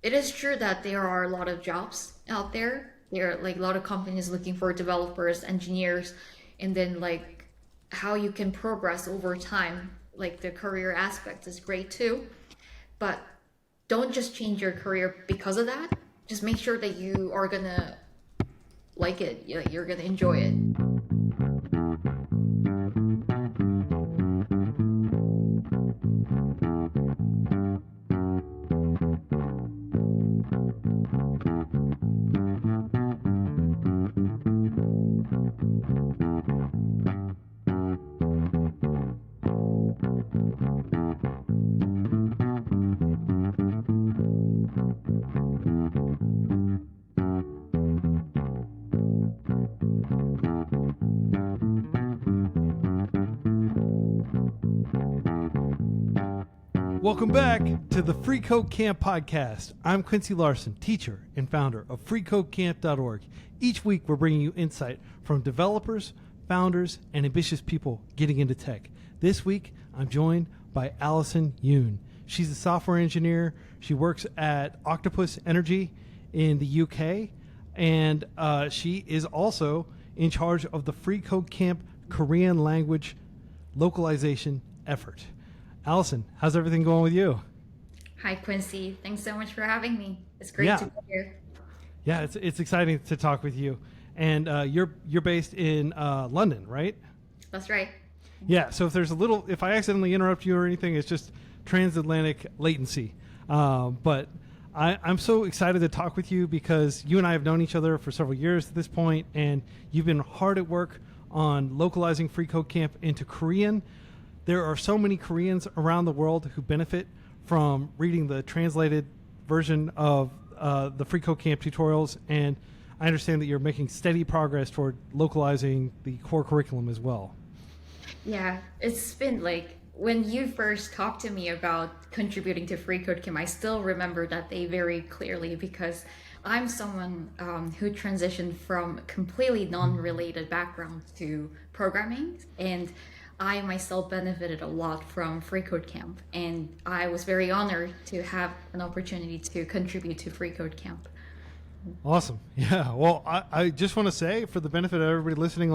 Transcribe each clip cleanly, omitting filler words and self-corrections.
it is true that there are a lot of jobs out there. There are like a lot of companies looking for developers, engineers, and then like how you can progress over time. Like the career aspect is great too, but don't just change your career because of that. Just make sure that you are gonna like it. You're gonna enjoy it. Welcome back to the Free Code Camp podcast. I'm Quincy Larson, teacher and founder of freeCodeCamp.org. Each week, we're bringing you insight from developers, founders, and ambitious people getting into tech. This week, I'm joined by Alison Yoon. She's a software engineer. She works at Octopus Energy in the UK, and she is also in charge of the Free Code Camp Korean language localization effort. Allison, how's everything going with you? Hi, Quincy. Thanks so much for having me. It's great to be here. Yeah, it's exciting to talk with you. And you're based in London, right? That's right. Yeah. So if I accidentally interrupt you or anything, it's just transatlantic latency. But I'm so excited to talk with you because you and I have known each other for several years at this point, and you've been hard at work on localizing Free Code Camp into Korean. There are so many Koreans around the world who benefit from reading the translated version of the Free Code Camp tutorials, and I understand that you're making steady progress toward localizing the core curriculum as well. Yeah, it's been like when you first talked to me about contributing to Free Code Camp, I still remember that day very clearly because I'm someone who transitioned from completely non-related background to programming, and I myself benefited a lot from Free Code Camp, and I was very honored to have an opportunity to contribute to Free Code Camp. Awesome. Yeah. Well, I just want to say, for the benefit of everybody listening,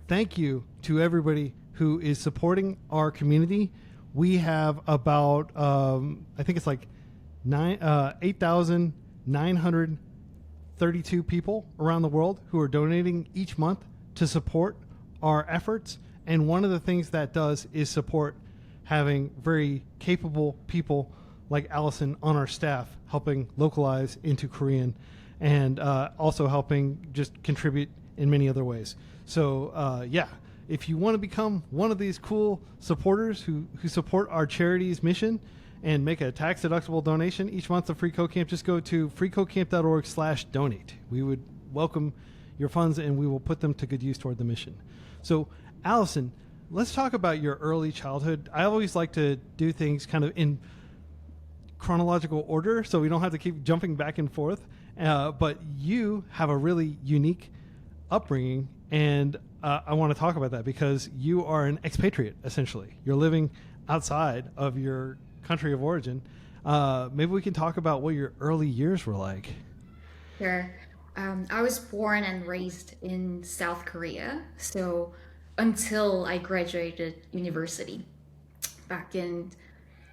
thank you to everybody who is supporting our community. We have about, I think it's 8,932 people around the world who are donating each month to support our efforts. And one of the things that does is support having very capable people like Allison on our staff helping localize into Korean and also helping just contribute in many other ways. So, if you want to become one of these cool supporters who support our charity's mission and make a tax-deductible donation each month to Free Code Camp, just go to freecodecamp.org/donate. We would welcome your funds, and we will put them to good use toward the mission. So, Allison, let's talk about your early childhood. I always like to do things kind of in chronological order so we don't have to keep jumping back and forth. But you have a really unique upbringing, and I want to talk about that because you are an expatriate, essentially. You're living outside of your country of origin. Maybe we can talk about what your early years were like. Sure. I was born and raised in South Korea, so until I graduated university back in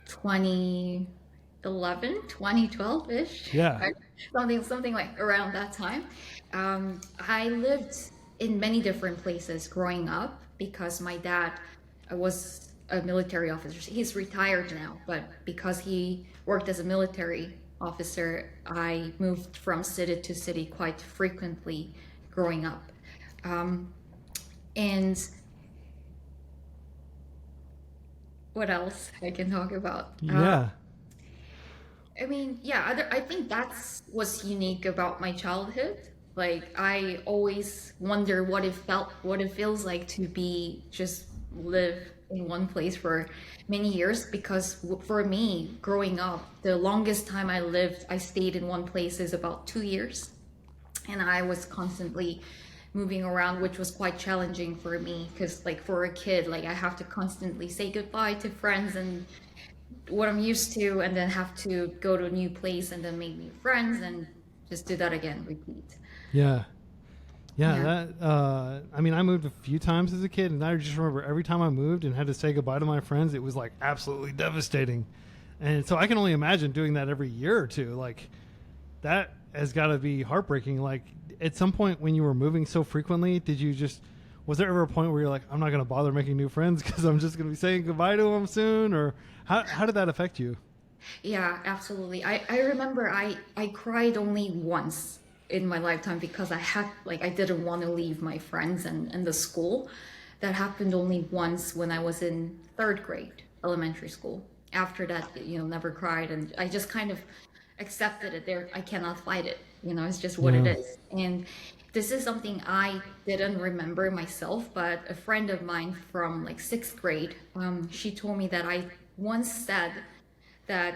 2011, 2012-ish. Yeah. Something like around that time. I lived in many different places growing up because my dad was a military officer. He's retired now, but because he worked as a military officer, I moved from city to city quite frequently growing up. And what else I can talk about? Yeah. I think that's what's unique about my childhood. Like, I always wonder what it feels like to live in one place for many years, because for me, growing up, the longest time I stayed in one place is about 2 years. And I was constantly moving around, which was quite challenging for me because, like, for a kid, like, I have to constantly say goodbye to friends and what I'm used to, and then have to go to a new place and then make new friends and just do that again, repeat. Yeah. Yeah, Yeah. that. I mean, I moved a few times as a kid, and I just remember every time I moved and had to say goodbye to my friends, it was like absolutely devastating. And so I can only imagine doing that every year or two. Like that has got to be heartbreaking. Like at some point when you were moving so frequently, did you just? Was there ever a point where you're like, I'm not going to bother making new friends because I'm just going to be saying goodbye to them soon? Or how did that affect you? Yeah, absolutely. I remember I cried only once in my lifetime because I didn't want to leave my friends and the school. That happened only once when I was in third grade, elementary school. After that, never cried, and I just kind of accepted it. There, I cannot fight it. It's just what it Yeah. is. And this is something I didn't remember myself, but a friend of mine from like sixth grade, she told me that I once said that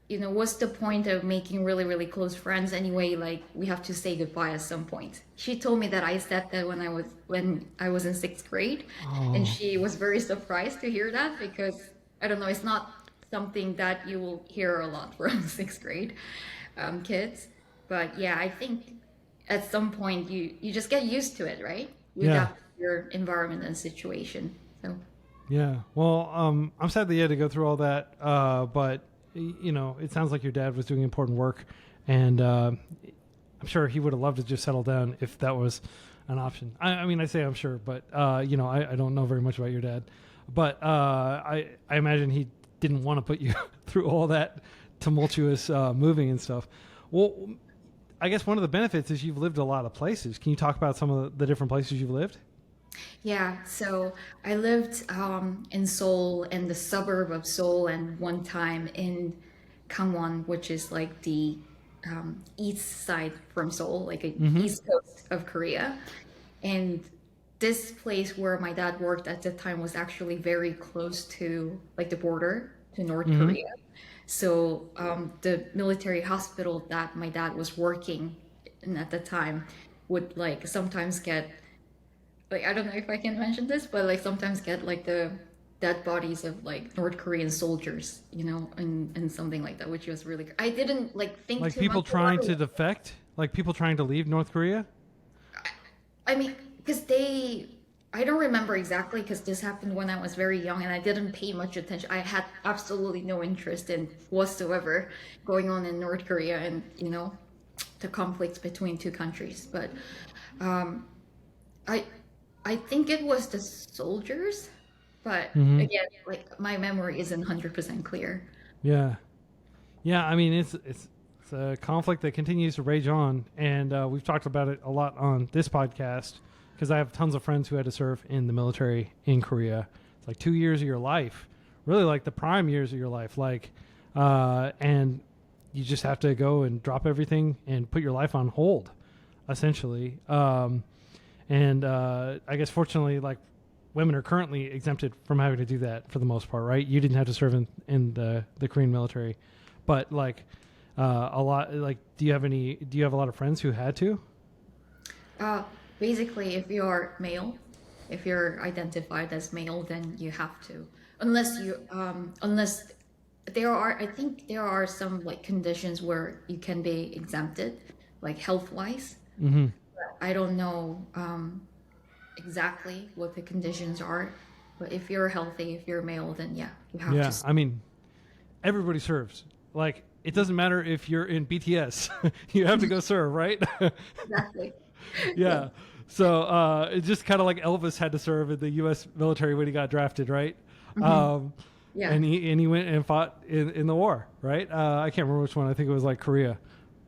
what's the point of making really really close friends anyway, like we have to say goodbye at some point. She told me that I said that when I was in sixth grade, and Oh, she was very surprised to hear that because I don't know, it's not something that you will hear a lot from sixth grade kids. But yeah, I think at some point you just get used to it, right? You yeah. adapt to your environment and situation. So Yeah. Well, I'm sad that you had to go through all that, but it sounds like your dad was doing important work, and I'm sure he would have loved to just settle down if that was an option. I mean, I say I'm sure, but I don't know very much about your dad, but I imagine he didn't want to put you through all that tumultuous moving and stuff. Well, I guess one of the benefits is you've lived a lot of places. Can you talk about some of the different places you've lived? yeah, so I lived in Seoul, in the suburb of Seoul, and one time in Gangwon, which is like the east side from Seoul, like a Mm-hmm. east coast of Korea. And this place where my dad worked at the time was actually very close to like the border to North Mm-hmm. Korea. So the military hospital that my dad was working in at the time would like sometimes get, like, I don't know if I can mention this, but like sometimes get like the dead bodies of like North Korean soldiers, and something like that, which was really, I didn't like think Like too people much about trying to it. defect, like people trying to leave North Korea. I mean, because I don't remember exactly because this happened when I was very young and I didn't pay much attention. I had absolutely no interest in whatsoever going on in North Korea and, the conflicts between two countries. But um, I I think it was the soldiers, but Mm-hmm. again, like my memory isn't 100% clear. Yeah. Yeah, I mean it's a conflict that continues to rage on, and we've talked about it a lot on this podcast because I have tons of friends who had to serve in the military in Korea. It's like 2 years of your life, really like the prime years of your life, and you just have to go and drop everything and put your life on hold, essentially. And I guess fortunately, like women are currently exempted from having to do that for the most part, right? You didn't have to serve in the Korean military, but like a lot, like do you have a lot of friends who had to? Uh, Basically, if you're male, if you're identified as male, then you have to, unless I think there are some like conditions where you can be exempted, like health wise. Mm-hmm. I don't know exactly what the conditions are, but if you're healthy, if you're male, then yeah, you have to. Yeah, I mean everybody serves. Like it doesn't matter if you're in BTS, you have to go serve, right? Exactly. Yeah. Yeah. So it's just kind of like Elvis had to serve in the U.S. military when he got drafted, right? Hmm. Um, Yeah. and he went and fought in the war, right? I can't remember which one. I think it was like Korea,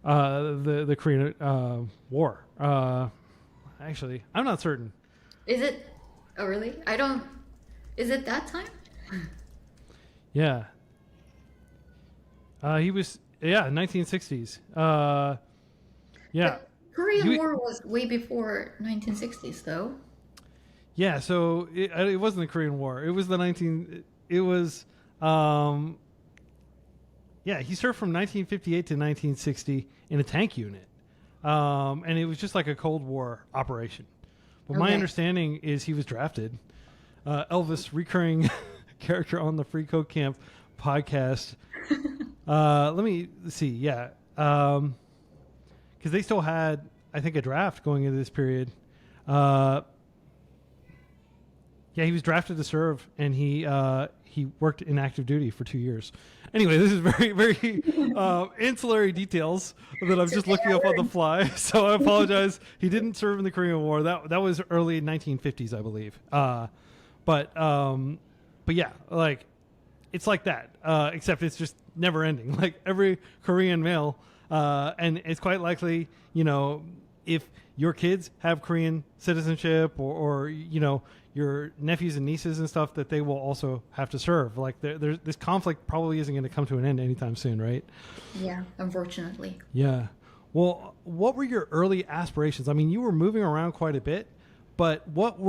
the Korean War. Actually, I'm not certain. Is it? Oh, really? I don't. Is it that time? Yeah, he was 1960s. Yeah, But Korean he, War was way before 1960s, though. yeah. So it wasn't the Korean War. It was the 19. It was um, Yeah, he served from 1958 to 1960 in a tank unit. And it was just like a Cold War operation. But my Okay. understanding is he was drafted. Elvis, recurring character on the Free Code Camp podcast. Let me see. Yeah. Because they still had, I think, a draft going into this period. Yeah, he was drafted to serve, and he worked in active duty for 2 years. Anyway, this is very, very ancillary details that I'm just looking up on the fly. So I apologize. He didn't serve in the Korean War. That was early 1950s, I believe. But yeah, like it's like that. Except it's just never ending. Like every Korean male, and it's quite likely, if your kids have Korean citizenship or your nephews and nieces and stuff, that they will also have to serve. Like there's this conflict probably isn't going to come to an end anytime soon, right? Yeah, unfortunately. Yeah. Well, what were your early aspirations? I mean, you were moving around quite a bit, but what did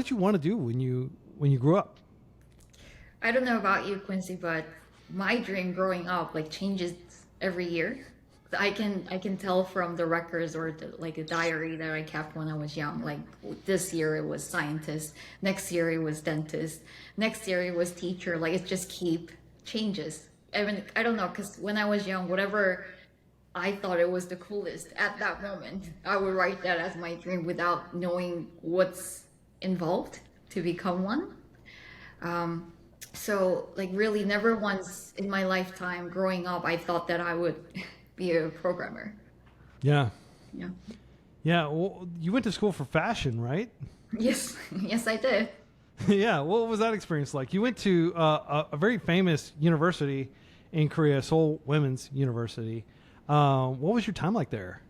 you want to do when you grew up? I don't know about you, Quincy, but my dream growing up changes every year. I can tell from the records or a diary that I kept when I was young. Like this year it was scientist, next year it was dentist, next year it was teacher. Like it just keep changes. I mean, I don't know, because when I was young, whatever I thought it was the coolest at that moment, I would write that as my dream without knowing what's involved to become one. So really never once in my lifetime growing up I thought that I would be a programmer. Yeah. Yeah. Yeah. Well, you went to school for fashion, right? Yes. Yes, I did. Yeah. What was that experience like? You went to a very famous university in Korea, Seoul Women's University. What was your time like there?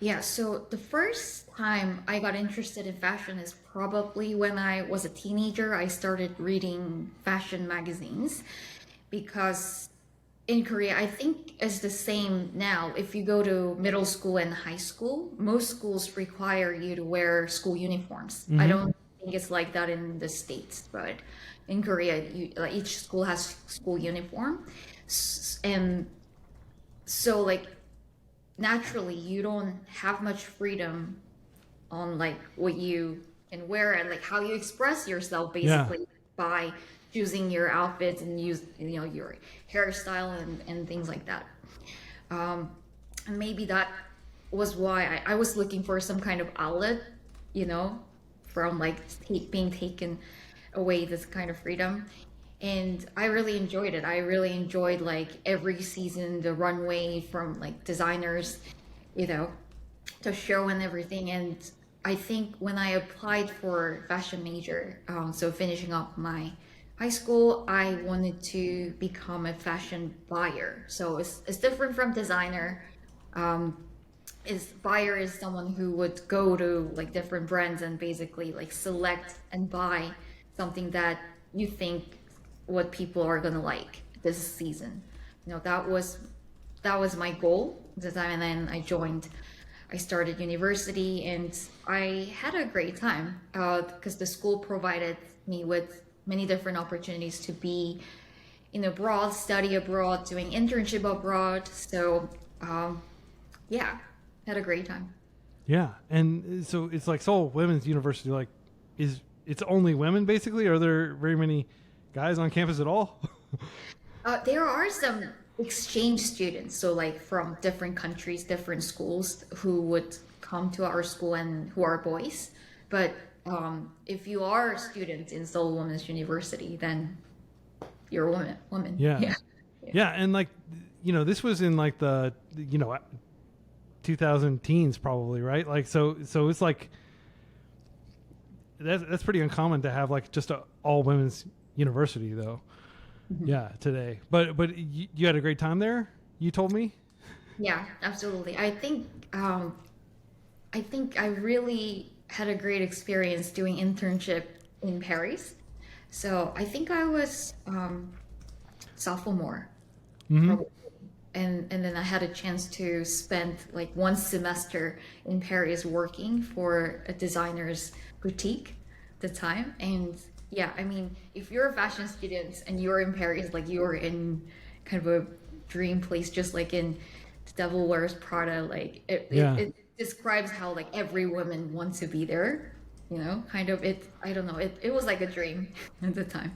Yeah, so the first time I got interested in fashion is probably when I was a teenager. I started reading fashion magazines because in Korea, I think it's the same now. If you go to middle school and high school, most schools require you to wear school uniforms. I don't think it's like that in the States, but in Korea, each school has school uniform. And so naturally you don't have much freedom on what you can wear and how you express yourself basically by choosing your outfits and your hairstyle and things like that. And maybe that was why I was looking for some kind of outlet, from being taken away, this kind of freedom. And I really enjoyed it. I really enjoyed every season, the runway from designers, the show and everything. And I think when I applied for fashion major, so finishing up my high school, I wanted to become a fashion buyer. So it's different from designer. Buyer is someone who would go to different brands and basically select and buy something that you think what people are gonna like this season. That was my goal. And then I started university and I had a great time because the school provided me with many different opportunities to be abroad, study abroad, doing internship abroad. So yeah, had a great time. Yeah. And so it's Seoul Women's University, it's only women basically? Are there very many guys on campus at all? There are some exchange students, so from different countries, different schools, who would come to our school and who are boys. But if you are a student in Seoul Women's University, then you're a woman. Yeah. Yeah. And this was in the 2000 teens probably, right? So it's that's pretty uncommon to have just a all women's university though. Yeah, today. But you had a great time there, you told me? Yeah, absolutely. I think I really had a great experience doing internship in Paris. So I think I was sophomore, probably. And then I had a chance to spend one semester in Paris working for a designer's boutique at the time. And yeah, I mean, if you're a fashion student and you're in Paris, you're in kind of a dream place, just like in The Devil Wears Prada. It describes how every woman wants to be there. Kind of it. I don't know. It was like a dream at the time.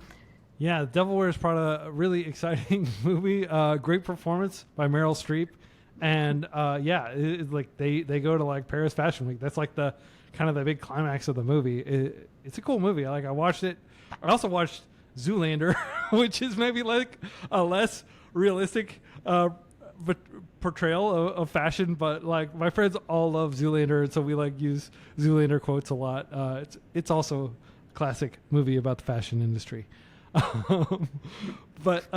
Yeah, The Devil Wears Prada, a really exciting movie. Great performance by Meryl Streep, and like they go to like Paris Fashion Week. That's like the kind of the big climax of the movie. It's a cool movie. I watched it. I also watched Zoolander, which is maybe like a less realistic but portrayal of fashion. But like my friends all love Zoolander, and so we like use Zoolander quotes a lot. It's also a classic movie about the fashion industry. But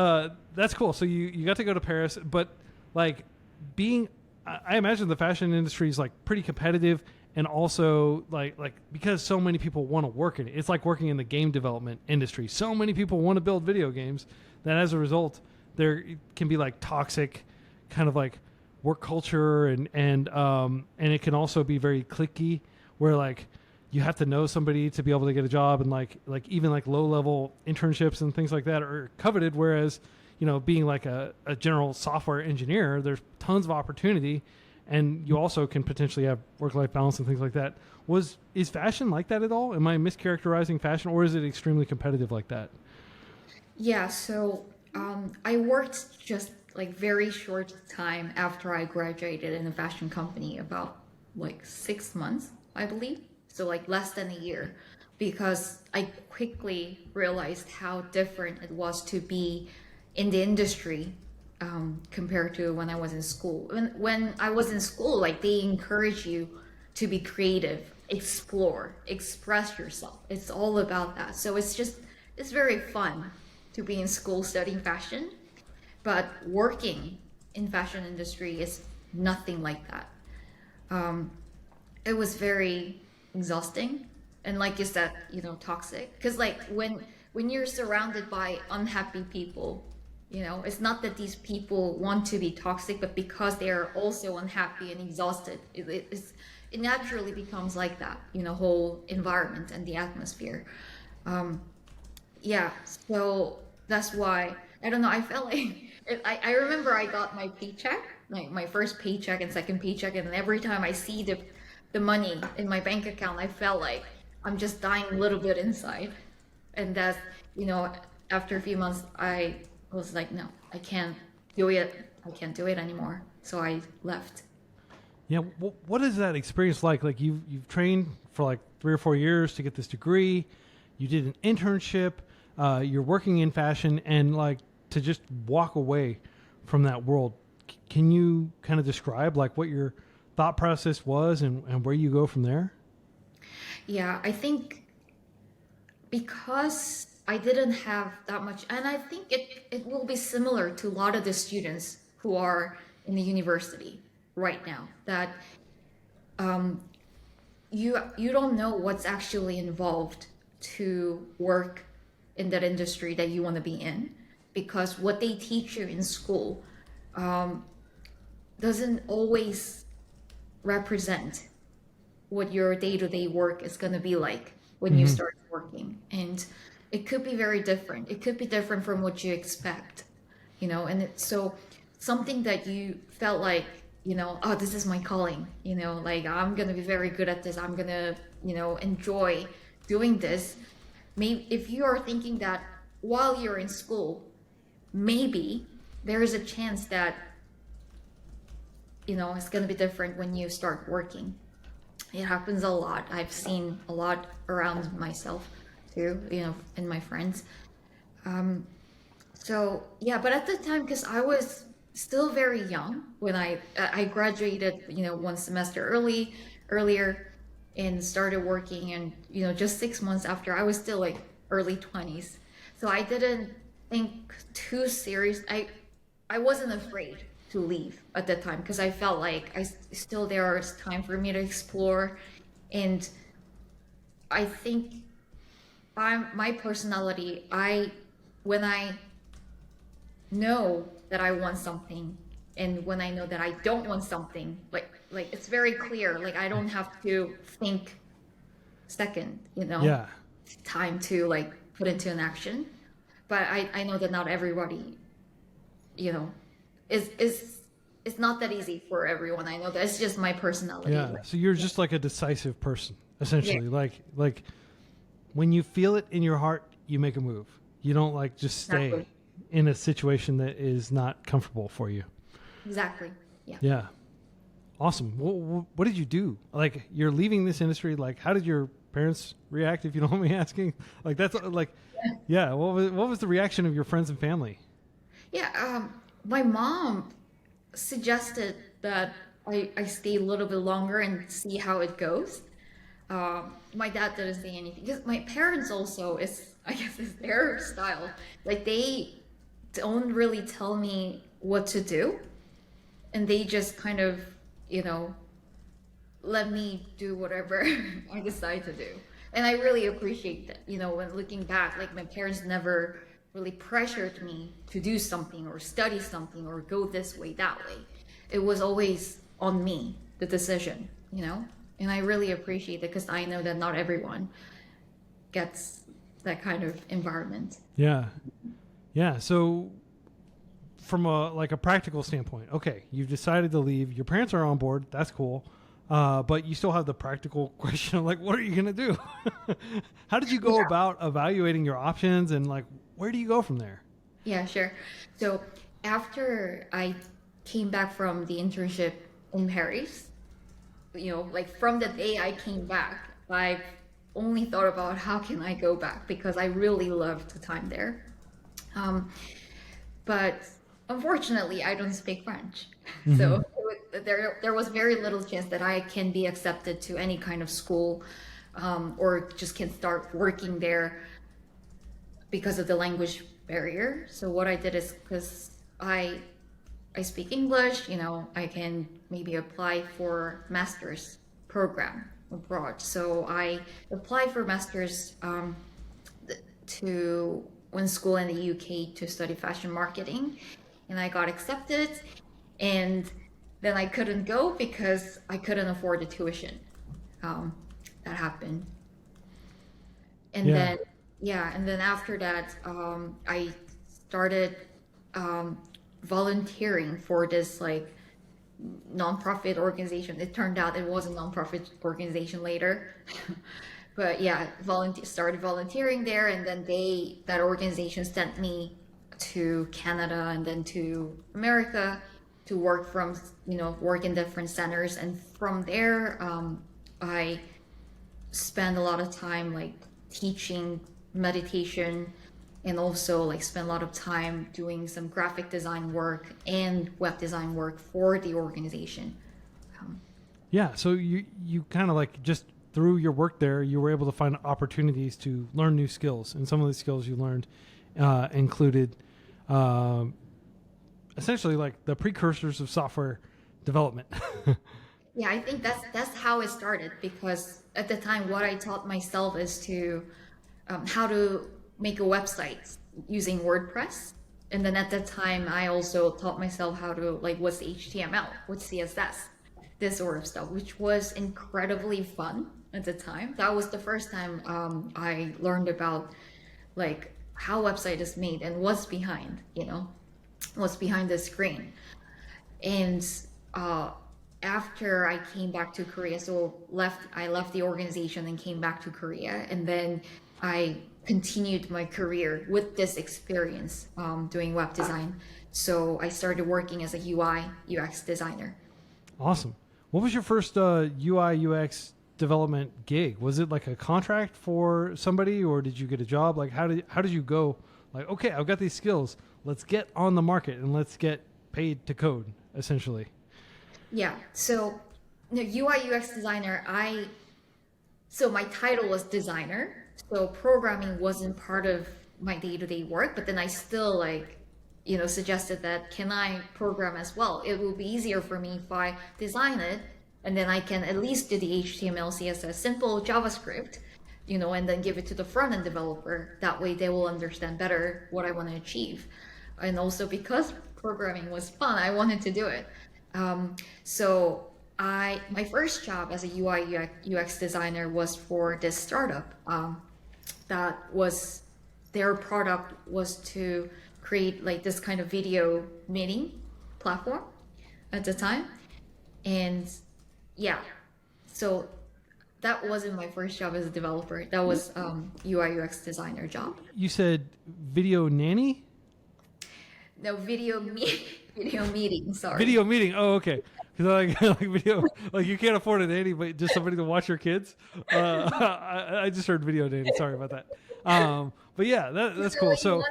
that's cool. So you got to go to Paris, but like I imagine the fashion industry is like pretty competitive, and also like because so many people want to work in it. It's like working in the game development industry. So many people want to build video games that as a result there can be like toxic kind of like work culture, and it can also be very cliquey where like you have to know somebody to be able to get a job, and like even like low level internships and things like that are coveted, whereas being like a general software engineer, there's tons of opportunity, and you also can potentially have work-life balance and things like that. Is fashion like that at all? Am I mischaracterizing fashion, or is it extremely competitive like that? Yeah, so I worked just like very short time after I graduated in a fashion company, about like 6 months, I believe. So like less than a year, because I quickly realized how different it was to be in the industry compared to when I was in school. When I was in school, like they encourage you to be creative, explore, express yourself. It's all about that. So it's very fun to be in school studying fashion, but working in fashion industry is nothing like that. It was very exhausting, and like you said, toxic, because like when you're surrounded by unhappy people, it's not that these people want to be toxic, but because they are also unhappy and exhausted, it naturally becomes like that, whole environment and the atmosphere. Yeah, so that's why I don't know. I felt like I remember I got my paycheck, like my first paycheck and second paycheck, and every time I see the money in my bank account, I felt like I'm just dying a little bit inside. And that's, after a few months, I was like, no, I can't do it. I can't do it anymore. So I left. Yeah, what is that experience like? Like you've trained for like 3 or 4 years to get this degree. You did an internship. You're working in fashion, and like to just walk away from that world. Can you kind of describe like what your thought process was, and where you go from there? Yeah, I think because I didn't have that much, and I think it will be similar to a lot of the students who are in the university right now, that you don't know what's actually involved to work in that industry that you want to be in, because what they teach you in school doesn't always represent what your day-to-day work is going to be like when you start working. And it could be very different. It could be different from what you expect, and so something that you felt like, oh, this is my calling, like I'm going to be very good at this, I'm going to enjoy doing this. Maybe if you are thinking that while you're in school, maybe there is a chance that it's going to be different when you start working. It happens a lot. I've seen a lot around myself too, and my friends. So yeah, but at the time, because I was still very young when I graduated, one semester earlier, and started working, and just 6 months after, I was still like early 20s. So I didn't think too serious. I wasn't afraid to leave at that time, because I felt like still there is time for me to explore. And I think my personality, when I know that I want something, and when I know that I don't want something, like it's very clear. Like I don't have to think second, Yeah. time to like put into an action. But I know that not everybody, you know, is it's not that easy for everyone. I know that it's just my personality. Yeah. So you're just like a decisive person, essentially. Yeah. Like when you feel it in your heart, you make a move. You don't like just stay Exactly. in a situation that is not comfortable for you. Exactly. Yeah. Yeah. Awesome. What did you do? Like, you're leaving this industry. Like, how did your parents react, if you don't mind me asking? Like, that's like, yeah. What was the reaction of your friends and family? Yeah. My mom suggested that I stay a little bit longer and see how it goes. My dad didn't say anything because my parents also is, I guess, is their style. Like they don't really tell me what to do, and they just kind of, you know, let me do whatever I decide to do. And I really appreciate that. You know, when looking back, like my parents never really pressured me to do something or study something or go this way, that way. It was always on me, the decision, you know? And I really appreciate it because I know that not everyone gets that kind of environment. Yeah. Yeah. So, from a practical standpoint, okay, you've decided to leave. Your parents are on board. That's cool. But you still have the practical question of like, what are you gonna do? How did you go about evaluating your options, and like, where do you go from there? Yeah, sure. So after I came back from the internship in Paris, you know, like from the day I came back, I've only thought about how can I go back because I really loved the time there. Um, but unfortunately, I don't speak French, so there was very little chance that I can be accepted to any kind of school, or just can start working there because of the language barrier. So what I did is because I speak English, you know, I can maybe apply for master's program abroad. So I applied for master's to one school in the UK to study fashion marketing, and I got accepted. And then I couldn't go because I couldn't afford the tuition. Um, that happened. And Yeah. then, yeah, and then after that, I started um, volunteering for this like nonprofit organization. It turned out it was a nonprofit organization later. But yeah, started volunteering there, and then that organization sent me to Canada and then to America to work in different centers, and from there, I spend a lot of time like teaching meditation, and also like spend a lot of time doing some graphic design work and web design work for the organization. Yeah. So you kind of like just through your work there, you were able to find opportunities to learn new skills, and some of the skills you learned included um, essentially like the precursors of software development. Yeah, I think that's how it started because at the time, what I taught myself is to how to make a website using WordPress. And then at that time, I also taught myself how to like what's HTML, what's CSS, this sort of stuff, which was incredibly fun at the time. That was the first time I learned about like how website is made and what's behind, what's behind the screen. And uh, after I came back to Korea, I left the organization and came back to Korea, and then I continued my career with this experience doing web design. So I started working as a UI UX designer. Awesome. What was your first UI UX development gig? Was it like a contract for somebody, or did you get a job? Like how did you go? Like, okay, I've got these skills. Let's get on the market and let's get paid to code, essentially. Yeah. So UI UX designer. So my title was designer. So programming wasn't part of my day-to-day work, but then I still suggested that can I program as well? It will be easier for me if I design it, and then I can at least do the HTML, CSS, simple JavaScript, and then give it to the front-end developer. That way they will understand better what I want to achieve. And also because programming was fun, I wanted to do it. So my first job as a UI UX designer was for this startup. That was their product was to create like this kind of video meeting platform at the time. And yeah, so that wasn't my first job as a developer. That was UI UX designer job. You said video nanny? No, video meeting. Sorry. Video meeting. Oh, okay. Because like video, like you can't afford a nanny, but just somebody to watch your kids. I just heard video nanny. Sorry about that. But yeah, that's cool. So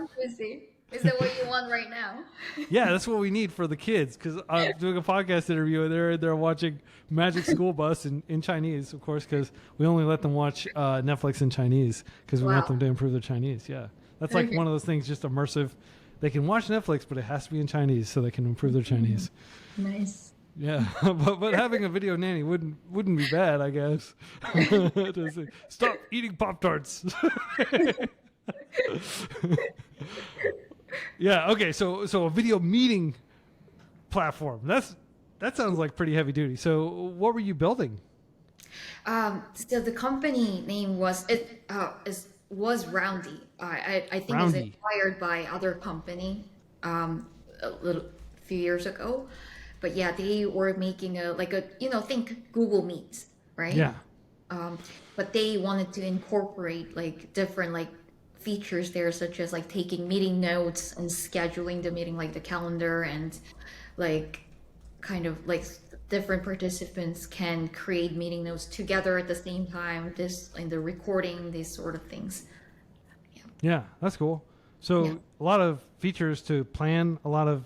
is that what you want right now? yeah, that's what we need for the kids. Because I'm doing a podcast interview and they're watching Magic School Bus in Chinese, of course, because we only let them watch Netflix in Chinese because we want them to improve their Chinese. Yeah, that's like one of those things, just immersive. They can watch Netflix, but it has to be in Chinese so they can improve their Chinese. Nice. Yeah, but having a video nanny wouldn't be bad, I guess. Stop eating Pop-Tarts. Yeah. Okay. So a video meeting platform. That sounds like pretty heavy duty. So what were you building? So the company name was Roundy. I think it's Roundy. inspired by other company a few years ago. But yeah, they were making think Google Meet, right? Yeah. But they wanted to incorporate like different like features there, such as like taking meeting notes and scheduling the meeting, like the calendar, and like kind of like different participants can create meeting notes together at the same time. This and the recording, these sort of things. Yeah, that's cool. So Yeah. a lot of features to plan, a lot of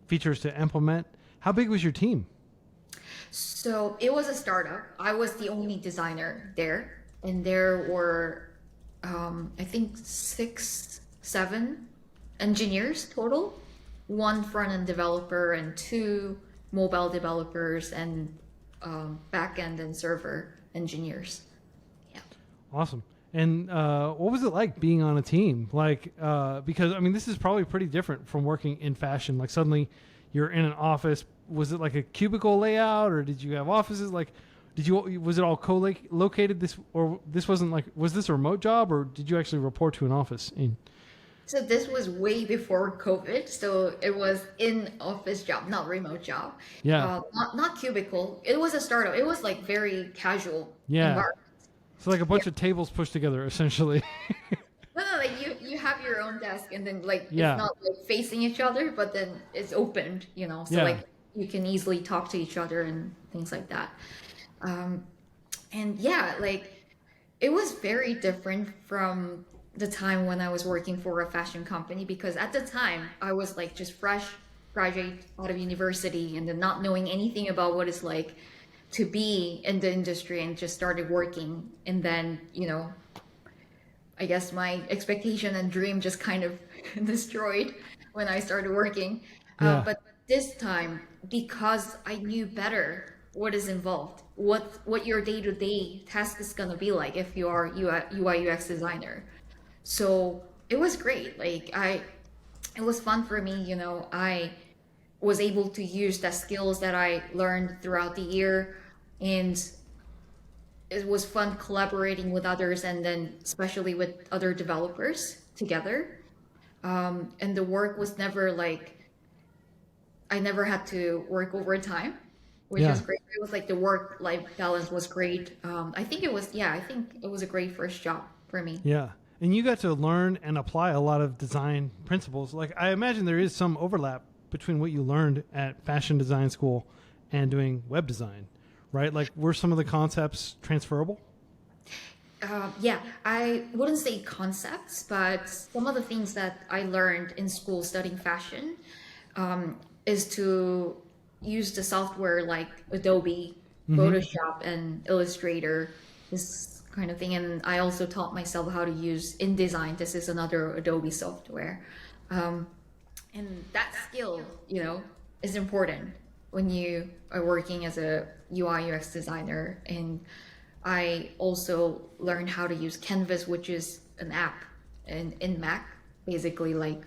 features to implement. How big was your team? So it was a startup. I was the only designer there, and there were, I think, 6, 7 engineers total. One front-end developer and 2 mobile developers and back-end and server engineers. Yeah. Awesome. And what was it like being on a team? Like, because I mean, this is probably pretty different from working in fashion. Like suddenly you're in an office. Was it like a cubicle layout, or did you have offices? Like, was it all co-located? This wasn't like, was this a remote job, or did you actually report to an office? So this was way before COVID. So it was in-office job, not remote job. Yeah. Not cubicle. It was a startup. It was like very casual Yeah. environment. So like a bunch of tables pushed together, essentially. No, like you have your own desk, and then like Yeah. it's not like facing each other, but then it's opened, so Yeah. like you can easily talk to each other and things like that. And yeah, like it was very different from the time when I was working for a fashion company, because at the time I was like just fresh graduate out of university and then not knowing anything about what it's like to be in the industry, and just started working. And then, I guess my expectation and dream just kind of destroyed when I started working. Yeah. But this time, because I knew better what is involved, what your day-to-day task is going to be like if you are UI UX designer. So it was great. Like it was fun for me. I was able to use the skills that I learned throughout the year, and it was fun collaborating with others, and then especially with other developers together. And the work was never like, I never had to work overtime, which Yeah. is great. It was like the work-life balance was great. I think it was a great first job for me. Yeah. And you got to learn and apply a lot of design principles. Like, I imagine there is some overlap between what you learned at fashion design school and doing web design, right? Like, were some of the concepts transferable? Yeah, I wouldn't say concepts, but some of the things that I learned in school studying fashion is to use the software like Adobe, Photoshop, and Illustrator, this kind of thing. And I also taught myself how to use InDesign. This is another Adobe software. And that skill, is important when you are working as a UI UX designer. And I also learned how to use Canvas, which is an app in Mac, basically like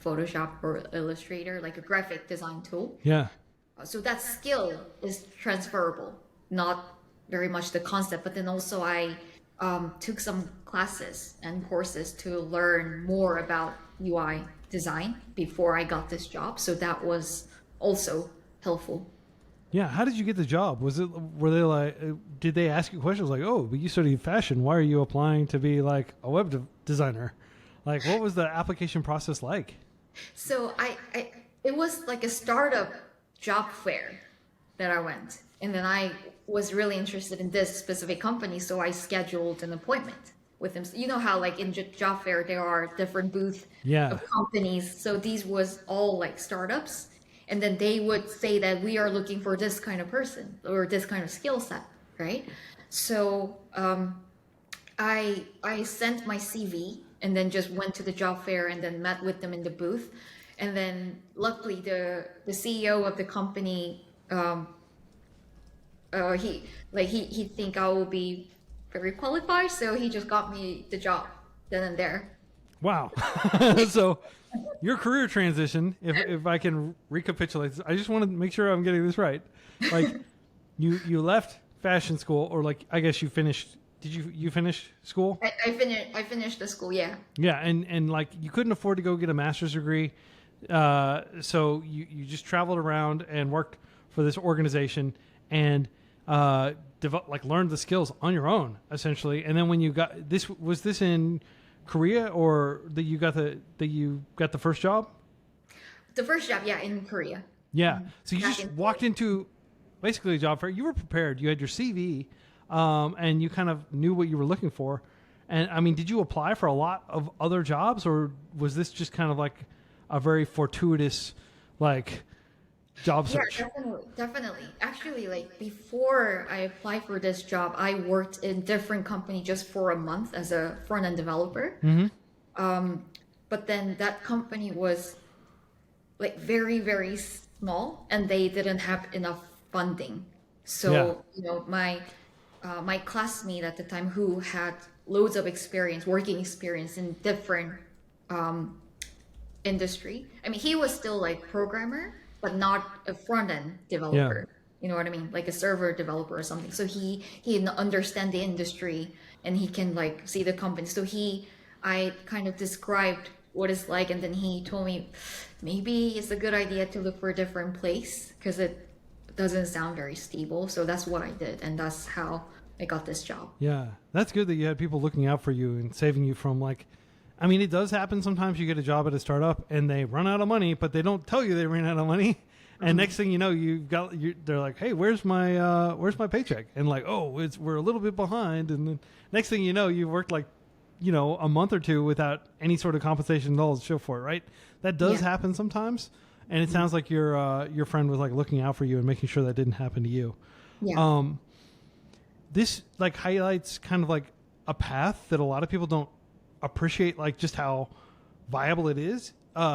Photoshop or Illustrator, like a graphic design tool. Yeah. So that skill is transferable, not very much the concept, but then also I took some classes and courses to learn more about UI design before I got this job. So that was also helpful. Yeah. How did you get the job? Were they like, did they ask you questions like, oh, but you studied fashion. Why are you applying to be like a designer? Like, what was the application process like? So it was like a startup job fair that I went, and then I was really interested in this specific company, so I scheduled an appointment with them. You know how like in job fair there are different booths Yeah. of companies, so these was all like startups, and then they would say that we are looking for this kind of person or this kind of skill set, right? So I sent my CV and then just went to the job fair and then met with them in the booth. And then luckily the CEO of the company, he think I will be very qualified, so he just got me the job then and there. Wow. So your career transition, if I can recapitulate this, I just want to make sure I'm getting this right. Like you left fashion school, or like I guess you finished. Did you finish school? I finished the school, yeah. Yeah, and like you couldn't afford to go get a master's degree, so you just traveled around and worked for this organization and learned the skills on your own essentially. And then when you got this, was this in Korea or that you got the first job? The first job, yeah, in Korea. Yeah. So you Back just in walked into basically a job fair. You were prepared. You had your CV, and you kind of knew what you were looking for. And I mean, did you apply for a lot of other jobs, or was this just kind of like a very fortuitous, like, job Yeah, search? definitely. Actually, like before I applied for this job, I worked in different company just for a month as a front end developer. But then that company was like very, very small, and they didn't have enough funding. Yeah. So, my classmate at the time who had loads of experience, working experience in different industry. I mean, he was still like programmer, but not a front end Yeah. developer. You know what I mean? Like a server developer or something. So he understand the industry and he can like see the company. So I kind of described what it's like, and then he told me maybe it's a good idea to look for a different place because it doesn't sound very stable. So that's what I did, and that's how I got this job. Yeah. That's good that you had people looking out for you and saving you from like, I mean, it does happen sometimes. You get a job at a startup and they run out of money, but they don't tell you they ran out of money. And next thing you know, they're like, "Hey, where's my paycheck?" And like, "Oh, we're a little bit behind." And then next thing you know, you've worked like, a month or two without any sort of compensation at all to show for it, right? That does Yeah. happen sometimes. And it sounds like your friend was like looking out for you and making sure that didn't happen to you. Yeah. This like highlights kind of like a path that a lot of people don't appreciate, like just how viable it is,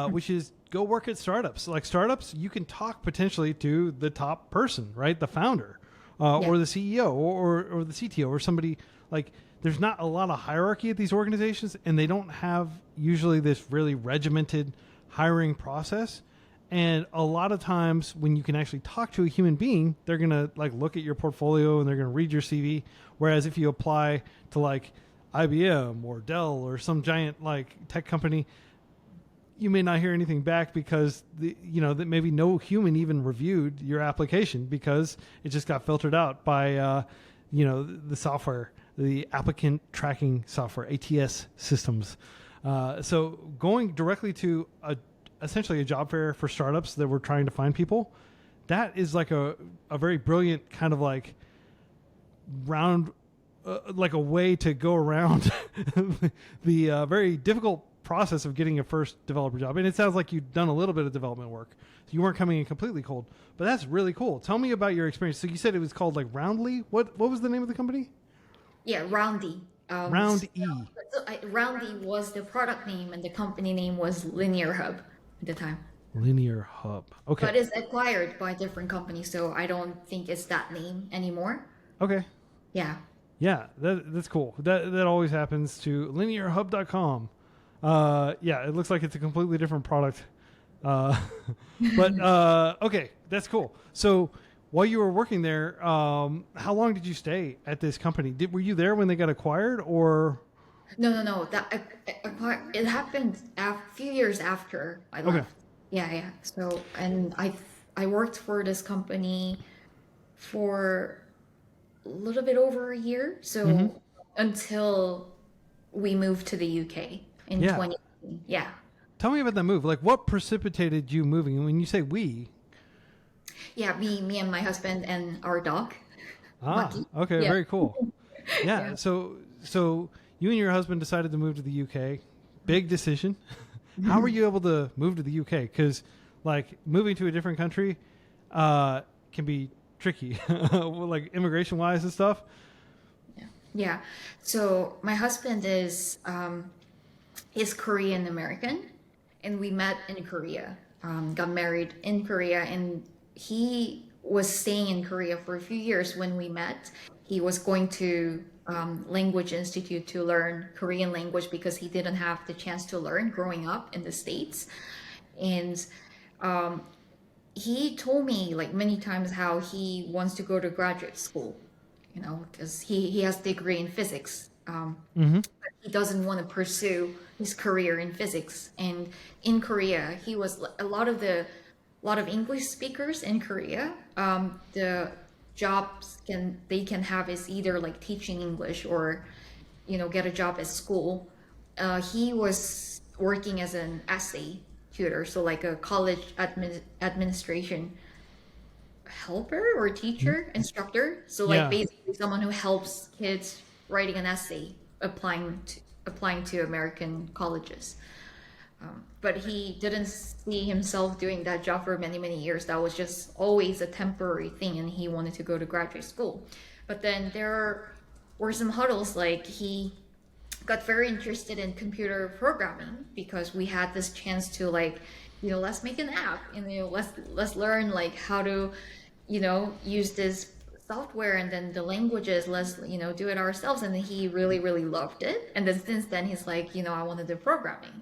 which is go work at startups. Like startups, you can talk potentially to the top person, right? The founder, Yeah. or the CEO, or the CTO, or somebody like. There's not a lot of hierarchy at these organizations, and they don't have usually this really regimented hiring process. And a lot of times when you can actually talk to a human being, they're going to like look at your portfolio and they're going to read your CV. Whereas if you apply to like IBM or Dell or some giant like tech company, you may not hear anything back because that maybe no human even reviewed your application because it just got filtered out by, the software, the applicant tracking software, ATS systems. So going directly to essentially a job fair for startups that were trying to find people, that is like a very brilliant kind of like round, like a way to go around the very difficult process of getting a first developer job. And it sounds like you've done a little bit of development work. So you weren't coming in completely cold, but that's really cool. Tell me about your experience. So you said it was called like Roundly. What was the name of the company? Yeah, Roundy. Round E. Roundy was the product name, and the company name was Linear Hub at the time. Linear Hub. Okay. But it's acquired by different companies, so I don't think it's that name anymore. Okay. Yeah. Yeah, that's cool. That always happens to linearhub.com. Yeah, it looks like it's a completely different product. But okay, that's cool. So while you were working there, how long did you stay at this company? Were you there when they got acquired, or? No. It happened a few years after I left. Okay. Yeah. So, and I worked for this company for a little bit over a year. Mm-hmm. So until we moved to the UK in Yeah. 2018. Yeah. Tell me about that move. Like, what precipitated you moving? And when you say we, Yeah, me and my husband and our dog, Bucky. okay, Yeah. very cool. Yeah. Yeah. So you and your husband decided to move to the UK. Big decision. How were you able to move to the UK? Because like moving to a different country can be tricky, like immigration wise and stuff. Yeah. Yeah. So my husband is Korean American, and we met in Korea. Got married in Korea, and he was staying in Korea for a few years when we met. He was going to language institute to learn Korean language because he didn't have the chance to learn growing up in the States. And he told me like many times how he wants to go to graduate school, because he has a degree in physics. Mm-hmm. He doesn't want to pursue his career in physics. And in Korea, he was a lot of English speakers in Korea. The jobs they can have is either like teaching English or get a job at school. He was working as an essay tutor, so like a college administration helper or teacher, instructor. So like Yeah. basically someone who helps kids writing an essay applying to American colleges. But he didn't see himself doing that job for many, many years. That was just always a temporary thing, and he wanted to go to graduate school. But then there were some hurdles, like he got very interested in computer programming because we had this chance to like, let's make an app, and let's learn like how to, use this software, and then the languages, let's do it ourselves. And then he really, really loved it. And then since then he's like, I want to do programming.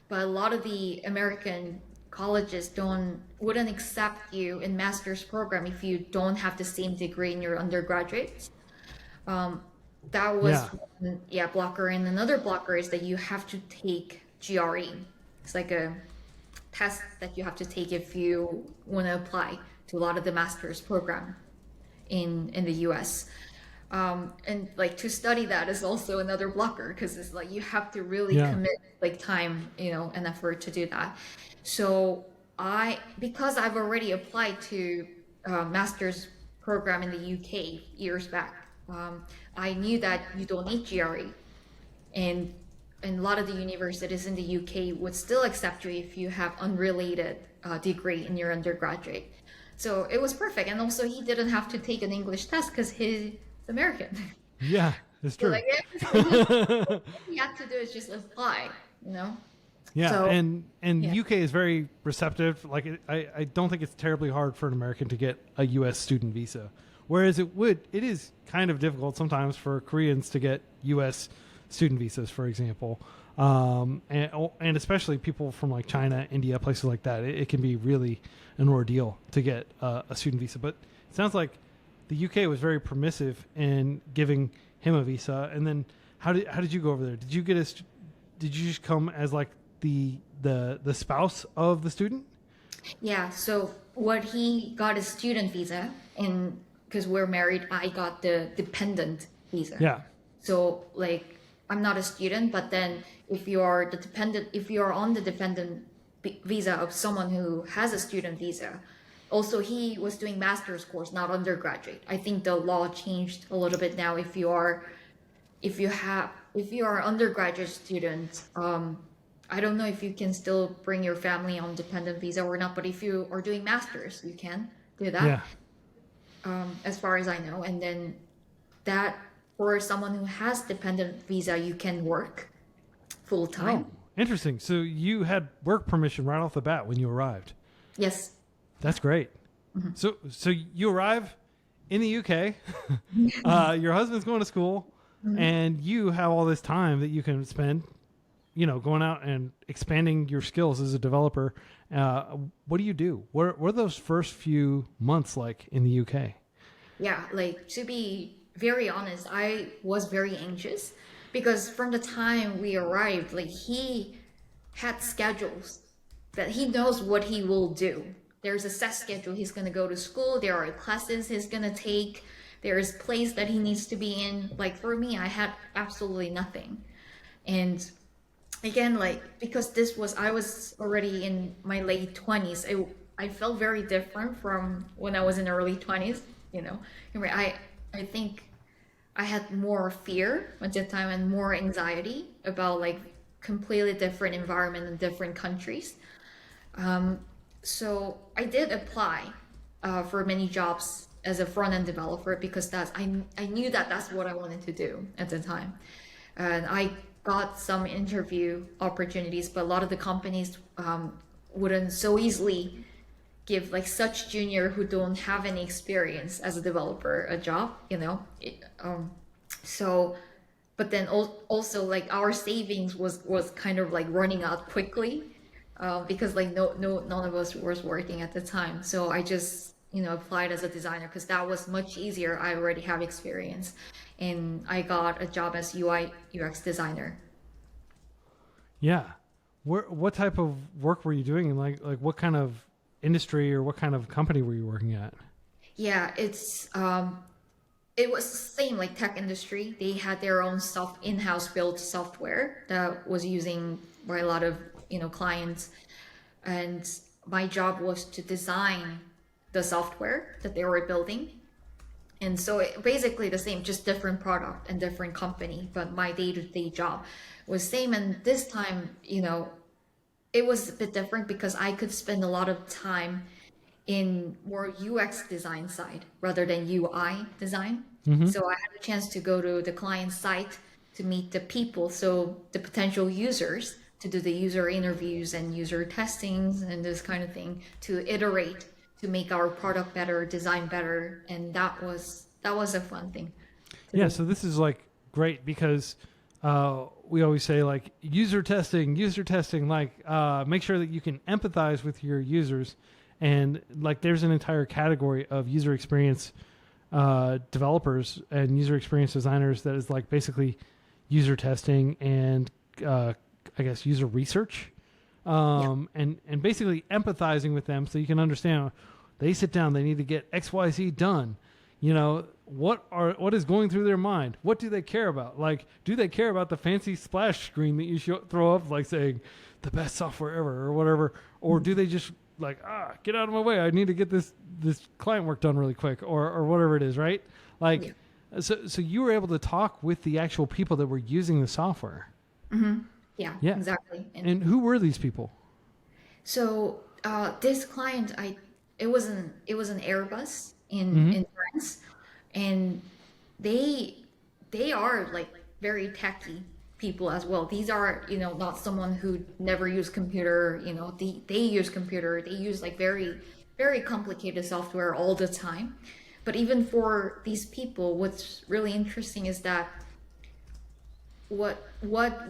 But a lot of the American colleges wouldn't accept you in master's program if you don't have the same degree in your undergraduate. That was blocker. And another blocker is that you have to take GRE. It's like a test that you have to take if you want to apply to a lot of the master's program in the US. And like to study that is also another blocker because it's like you have to really commit like time, and effort to do that. So because I've already applied to a master's program in the UK years back, I knew that you don't need GRE, and a lot of the universities in the UK would still accept you if you have unrelated degree in your undergraduate. So it was perfect, and also he didn't have to take an English test because he's American. Yeah, it's So true. like all he had to do is just apply. Yeah, So, and yeah. UK is very receptive. Like, I don't think it's terribly hard for an American to get a U.S. student visa, whereas it is kind of difficult sometimes for Koreans to get U.S. student visas, for example, and especially people from like China, India, places like that. It can be really an ordeal to get a student visa. But it sounds like the UK was very permissive in giving him a visa. And then how did you go over there? Did you just come as like the spouse of the student? Yeah, so what he got a student visa, and because we're married, I got the dependent visa. Yeah. So like I'm not a student, but then if you're on the dependent visa of someone who has a student visa, also he was doing master's course, not undergraduate. I think the law changed a little bit now. If you are undergraduate student, I don't know if you can still bring your family on dependent visa or not, but if you are doing masters, you can do that. Yeah. As far as I know. And then that for someone who has dependent visa, you can work full time. Oh, interesting. So you had work permission right off the bat when you arrived. Yes. That's great. Mm-hmm. So you arrive in the UK. Your husband's going to school, and you have all this time that you can spend, going out and expanding your skills as a developer. What do you do? What are those first few months like in the UK? Yeah, like to be very honest, I was very anxious because from the time we arrived, like he had schedules that he knows what he will do there's a set schedule. He's going to go to school. There are classes he's going to take. There's plays that he needs to be in. Like for me, I had absolutely nothing. And again, like because I was already in my late 20s. I felt very different from when I was in early 20s, you know. Anyway, I think I had more fear at the time and more anxiety about like completely different environment in different countries. So I did apply for many jobs as a front end developer because I knew that that's what I wanted to do at the time, and I got some interview opportunities, but a lot of the companies wouldn't so easily give like such junior who don't have any experience as a developer a job, you know. So but then also like our savings was kind of like running out quickly because like none of us was working at the time. So I just applied as a designer because that was much easier. I already have experience, and I got a job as UI UX designer. Yeah. What type of work were you doing, and like what kind of industry or what kind of company were you working at? Yeah, it was the same like tech industry. They had their own in-house built software that was using by a lot of clients, and my job was to design the software that they were building. And so basically the same, just different product and different company, but my day-to-day job was same. And this time, it was a bit different because I could spend a lot of time in more UX design side rather than UI design. Mm-hmm. So I had a chance to go to the client site to meet the people, so the potential users, to do the user interviews and user testings and this kind of thing, to iterate, to make our product better, design better, and that was a fun thing to Yeah, do. so this is like great because we always say like user testing, like make sure that you can empathize with your users, and like there's an entire category of user experience developers and user experience designers that is like basically user testing and I guess user research, Yeah. and basically empathizing with them so you can understand they sit down, they need to get XYZ done. What is going through their mind? What do they care about? Like, do they care about the fancy splash screen that you throw up, like saying the best software ever or whatever? Or do they just like, get out of my way, I need to get this client work done really quick, or whatever it is, right? Like, Yeah. so you were able to talk with the actual people that were using the software. Yeah, Yeah. exactly. And who were these people? So this client, it was an Airbus Mm-hmm. in France, and they they are like very techy people as well. These are not someone who never used computer. They use computer. They use like very very complicated software all the time. But even for these people, what's really interesting is that what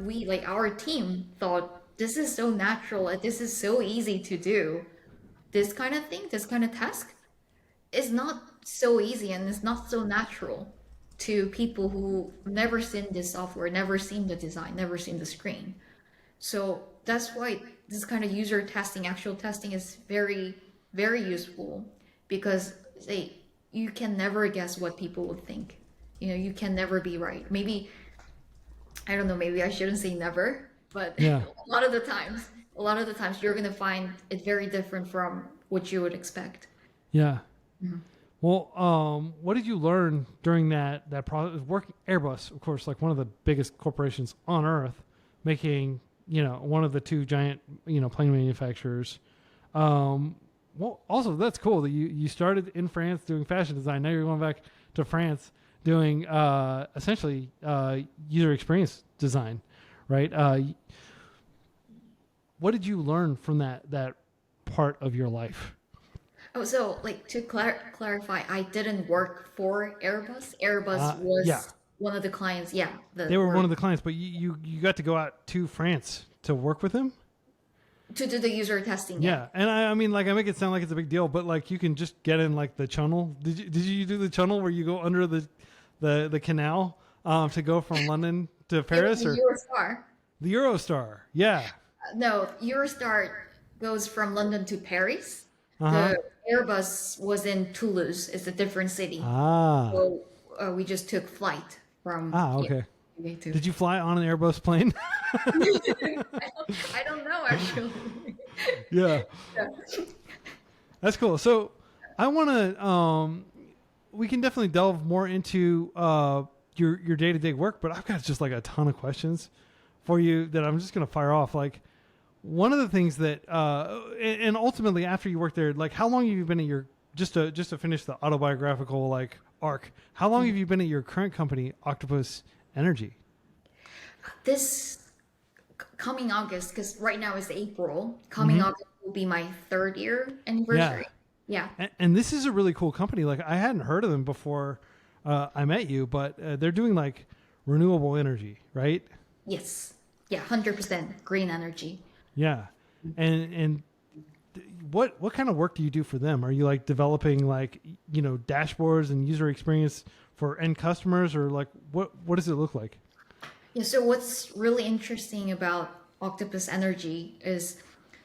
we like our team thought, this is so natural and this is so easy to do, this kind of thing, this kind of task is not so easy and it's not so natural to people who never seen this software, never seen the design, never seen the screen. So that's why this kind of user testing, actual testing, is very very useful, because say you can never guess what people would think. You can never be right. Maybe, I don't know, maybe I shouldn't say never, but Yeah. a lot of the times you're gonna find it very different from what you would expect. Yeah. Well, what did you learn during that process? Working Airbus, of course, like one of the biggest corporations on Earth, making one of the two giant plane manufacturers. Well, also that's cool that you started in France doing fashion design. Now you're going back to France doing essentially user experience design, right? What did you learn from that part of your life? Oh, so like to clarify, I didn't work for Airbus. Airbus Yeah, was one of the clients. Yeah, they the were one or of the clients, but you got to go out to France to work with them. to do the user testing. Yeah. Yeah, and I mean, like, I make it sound like it's a big deal, but like, you can just get in like the channel. Did you do the channel where you go under the canal to go from London to It was Paris, the or Eurostar. the Eurostar? Yeah. No, Eurostar goes from London to Paris. Uh-huh. The Airbus was in Toulouse. It's a different city. Ah. So we just took flight from Ah, here okay. to. Did you fly on an Airbus plane? I don't know actually. Yeah. That's cool. So I want to we can definitely delve more into your day-to-day work, but I've got just like a ton of questions for you that I'm just going to fire off. Like one of the things that and ultimately after you work there, like how long have you been at your just to finish the autobiographical like arc, how long have you been at your current company, Octopus Energy? This coming August, because right now is April. Coming Mm-hmm. August will be my 3rd year Yeah. anniversary. Yeah. And this is a really cool company. Like I hadn't heard of them before I met you, but they're doing like renewable energy, right? Yes. Yeah. 100% green energy. Yeah. And what kind of work do you do for them? Are you like developing like dashboards and user experience for end customers, or like what does it look like? Yeah. So what's really interesting about Octopus Energy is,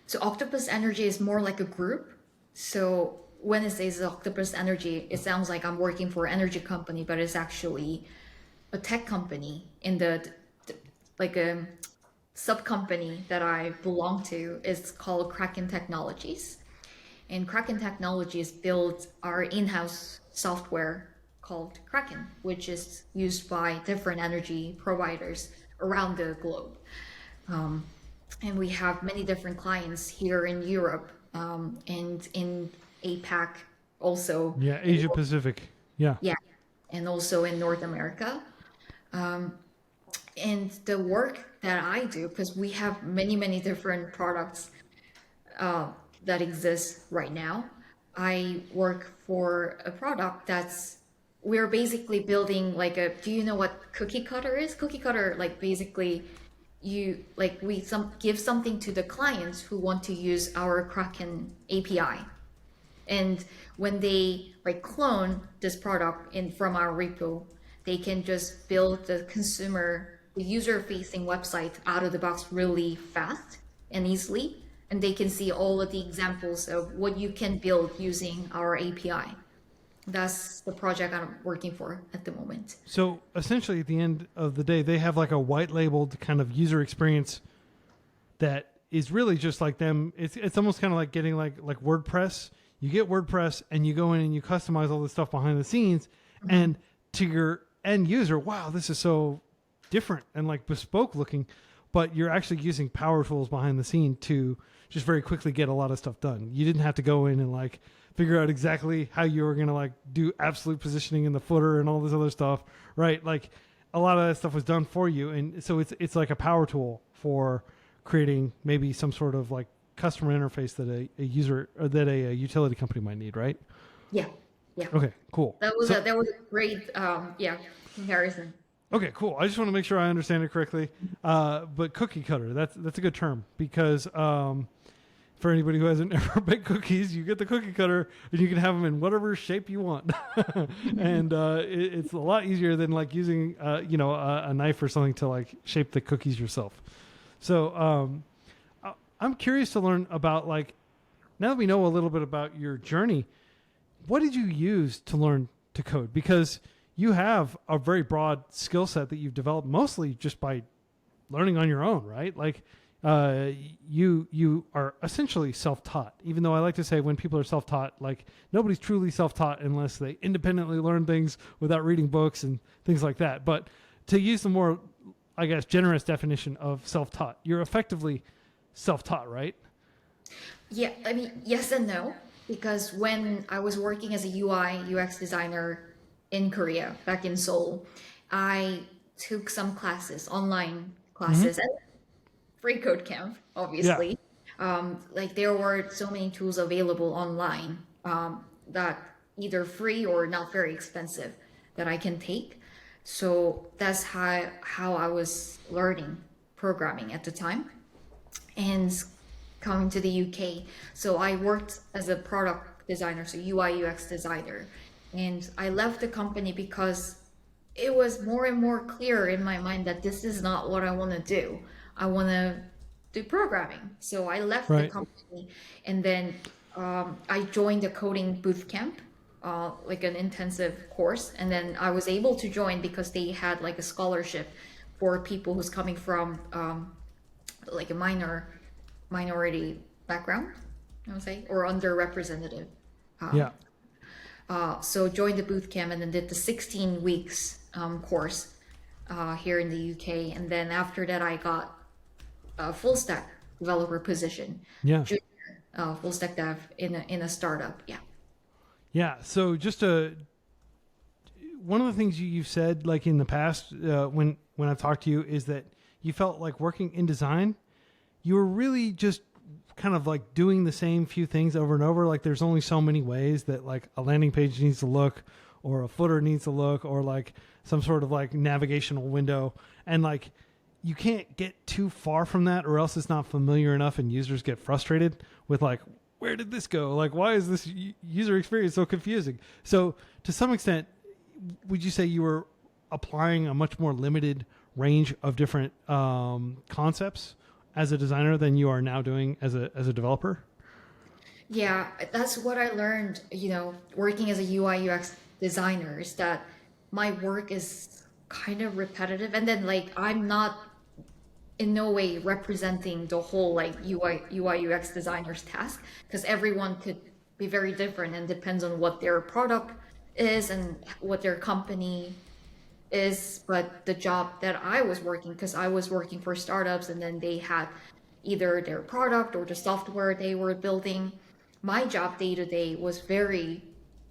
so Octopus Energy is more like a group. So when it says Octopus Energy, it sounds like I'm working for an energy company, but it's actually a tech company in like a sub company that I belong to. Is called Kraken Technologies. And Kraken Technologies builds our in-house software called Kraken, which is used by different energy providers around the globe. And we have many different clients here in Europe, and in APAC also. Yeah, Asia Pacific. Yeah. Yeah, and also in North America. And the work that I do, because we have many different products that exist right now. I work for a product that's, we're basically building like a, do you know what cookie cutter is? Cookie cutter, like basically you, like we give something to the clients who want to use our Kraken API. And when they like clone this product in from our repo, they can just build the user facing website out of the box really fast and easily. And they can see all of the examples of what you can build using our API. That's the project I'm working for at the moment. So essentially, at the end of the day, they have like a white labeled kind of user experience that is really just like them. It's almost kind of like getting like WordPress. You get WordPress and you go in and you customize all the stuff behind the scenes, and to your end user, wow, this is so different and like bespoke looking, but you're actually using power tools behind the scene to just very quickly get a lot of stuff done. You didn't have to go in and like figure out exactly how you were going to like do absolute positioning in the footer and all this other stuff, right? Like a lot of that stuff was done for you. And so it's like a power tool for creating maybe some sort of like customer interface that a user or that a utility company might need, right? Yeah, yeah. Okay, cool. That was a great comparison. Okay, cool. I just want to make sure I understand it correctly. But cookie cutter, that's a good term because for anybody who hasn't ever baked cookies, you get the cookie cutter and you can have them in whatever shape you want. And it's a lot easier than like using a knife or something to like shape the cookies yourself. So I'm curious to learn about, like, now that we know a little bit about your journey, what did you use to learn to code? Because you have a very broad skill set that you've developed mostly just by learning on your own, right? Like you are essentially self-taught, even though I like to say when people are self-taught, like nobody's truly self-taught unless they independently learn things without reading books and things like that. But to use the more, I guess, generous definition of self-taught, you're effectively self-taught, right? Yeah, I mean, yes and no, because when I was working as a UI UX designer in Korea, back in Seoul, I took some classes, online classes, and free code camp, Yeah. obviously. Like there were so many tools available online that either free or not very expensive that I can take. So that's how I was learning programming at the time. And coming to the UK, so I worked as a product designer, so UI UX designer, and I left the company because it was more and more clear in my mind that this is not what I want to do. I want to do programming. So I left the Right. company, and then I joined a coding boot camp, like an intensive course, and then I was able to join because they had like a scholarship for people who's coming from like a minority background, I would say, or underrepresented. Yeah. So joined the boot camp and then did the 16 weeks course here in the UK, and then after that I got a full stack developer position, Yeah. junior full stack dev in a startup. Yeah. Yeah. So just one of the things you've said, like in the past, when I've talked to you, is that you felt like working in design, you were really just kind of like doing the same few things over and over. Like there's only so many ways that like a landing page needs to look, or a footer needs to look, or like some sort of like navigational window, and like you can't get too far from that, or else it's not familiar enough, and users get frustrated with like, where did this go? Like, why is this user experience so confusing? So to some extent, would you say you were applying a much more limited range of different concepts as a designer than you are now doing as a developer? Yeah, that's what I learned, working as a UI UX designer, is that my work is kind of repetitive, and then like I'm not in no way representing the whole like UI UX designer's task, because everyone could be very different and depends on what their product is and what their company is. But the job that I was working, because I was working for startups and then they had either their product or the software they were building, my job day to day was very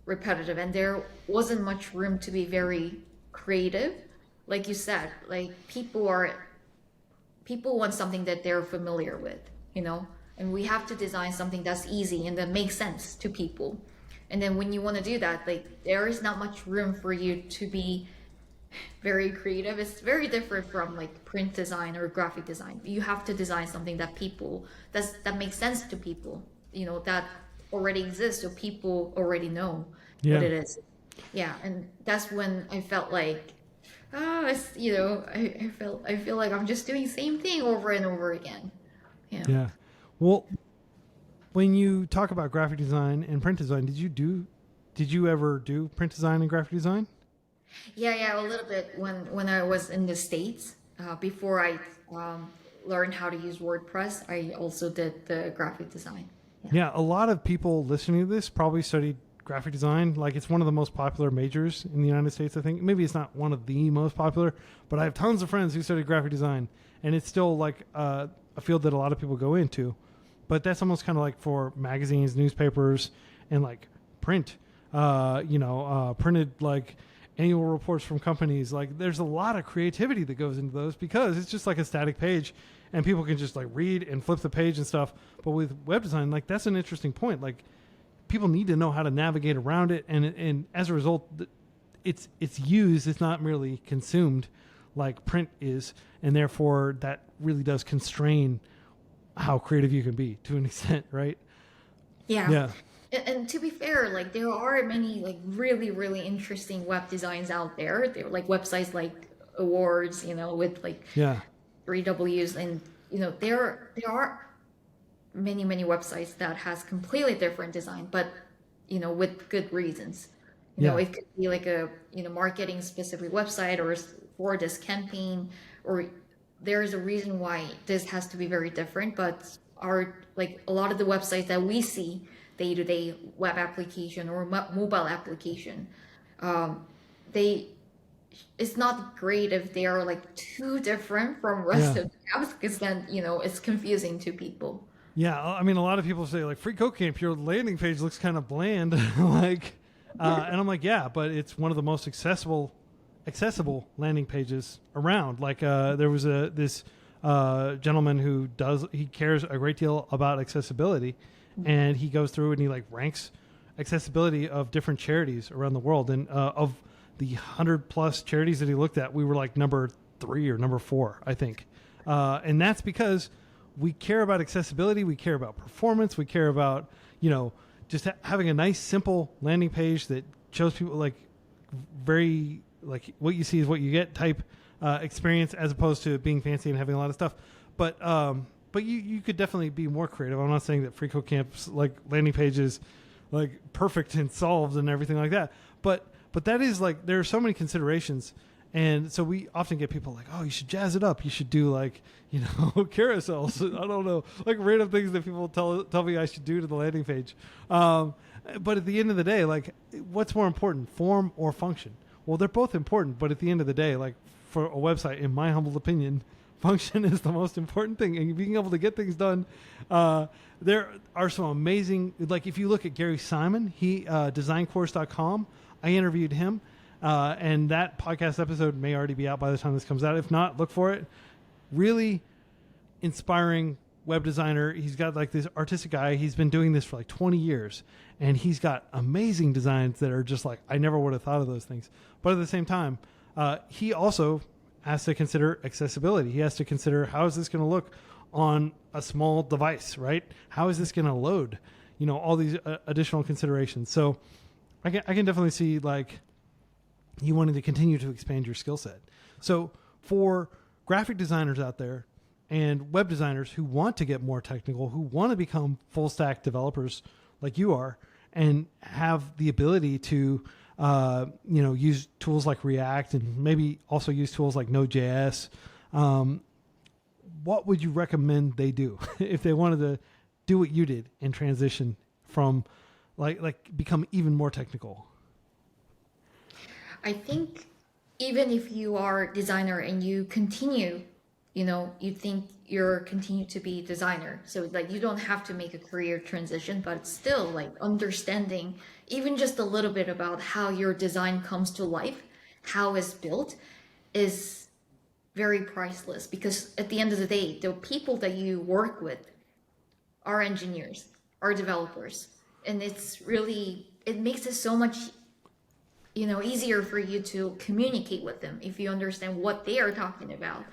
repetitive and there wasn't much room to be very creative. Like you said, like people want something that they're familiar with, and we have to design something that's easy and that makes sense to people. And then when you want to do that, like there is not much room for you to be very creative. It's very different from like print design or graphic design. You have to design something that makes sense to people, that already exists, so people already know Yeah. what it is. Yeah, and that's when I felt like, it's I feel like I'm just doing the same thing over and over again. Yeah. Yeah. Well, when you talk about graphic design and print design, did you ever do print design and graphic design? Yeah, a little bit when I was in the States. Before I learned how to use WordPress, I also did the graphic design. Yeah. Yeah, a lot of people listening to this probably studied graphic design. Like it's one of the most popular majors in the United States, I think. Maybe it's not one of the most popular, but I have tons of friends who studied graphic design, and it's still like a field that a lot of people go into. But that's almost kind of like for magazines, newspapers, and like print. Printed like annual reports from companies. Like there's a lot of creativity that goes into those because it's just like a static page and people can just like read and flip the page and stuff. But with web design, like that's an interesting point. Like people need to know how to navigate around it, and as a result, it's used. It's not merely consumed like print is, and therefore that really does constrain how creative you can be to an extent, right? Yeah. Yeah. And to be fair, like there are many like really, really interesting web designs out there. They're like websites like awards, with like Yeah. 3Ws, and there are many websites that has completely different design, but with good reasons. Yeah. It could be like a marketing specific website or for this campaign, or there is a reason why this has to be very different. But our like a lot of the websites that we see day to day, web application or mobile application, they it's not great if they are like too different from rest Yeah. of the apps, because then it's confusing to people. Yeah, I mean, a lot of people say like freeCodeCamp, your landing page looks kind of bland, like, and I'm like, yeah, but it's one of the most accessible landing pages around. Like, there was this gentleman who cares a great deal about accessibility, and he goes through and he like ranks accessibility of different charities around the world, and of the 100+ charities that he looked at, we were like number 3 or number 4, I think, and that's because we care about accessibility, we care about performance, we care about, just having a nice, simple landing page that shows people like very, like what you see is what you get type experience, as opposed to being fancy and having a lot of stuff. But but you could definitely be more creative. I'm not saying that FreeCodeCamp's like landing pages like perfect and solved and everything like that, but that is like there are so many considerations. And so we often get people like, oh, you should jazz it up. You should do like, carousels. I don't know, like random things that people tell me I should do to the landing page. But at the end of the day, like, what's more important, form or function? Well, they're both important, but at the end of the day, like for a website, in my humble opinion, function is the most important thing. And being able to get things done, there are some amazing, like if you look at Gary Simon, he designcourse.com, I interviewed him. And that podcast episode may already be out by the time this comes out. If not, look for it. Really inspiring web designer. He's got like this artistic eye. He's been doing this for like 20 years. And he's got amazing designs that are just like, I never would have thought of those things. But at the same time, he also has to consider accessibility. He has to consider, how is this going to look on a small device, right? How is this going to load? All these additional considerations. So I can definitely see like, you wanted to continue to expand your skill set. So for graphic designers out there and web designers who want to get more technical, who want to become full stack developers like you are, and have the ability to, use tools like React and maybe also use tools like Node.js, what would you recommend they do if they wanted to do what you did and transition from like become even more technical? I think even if you are a designer and you continue, you think you're continue to be a designer. So like you don't have to make a career transition, but still like understanding even just a little bit about how your design comes to life, how it's built is very priceless, because at the end of the day, the people that you work with are engineers, are developers. And it makes it so much easier for you to communicate with them if you understand what they are talking about.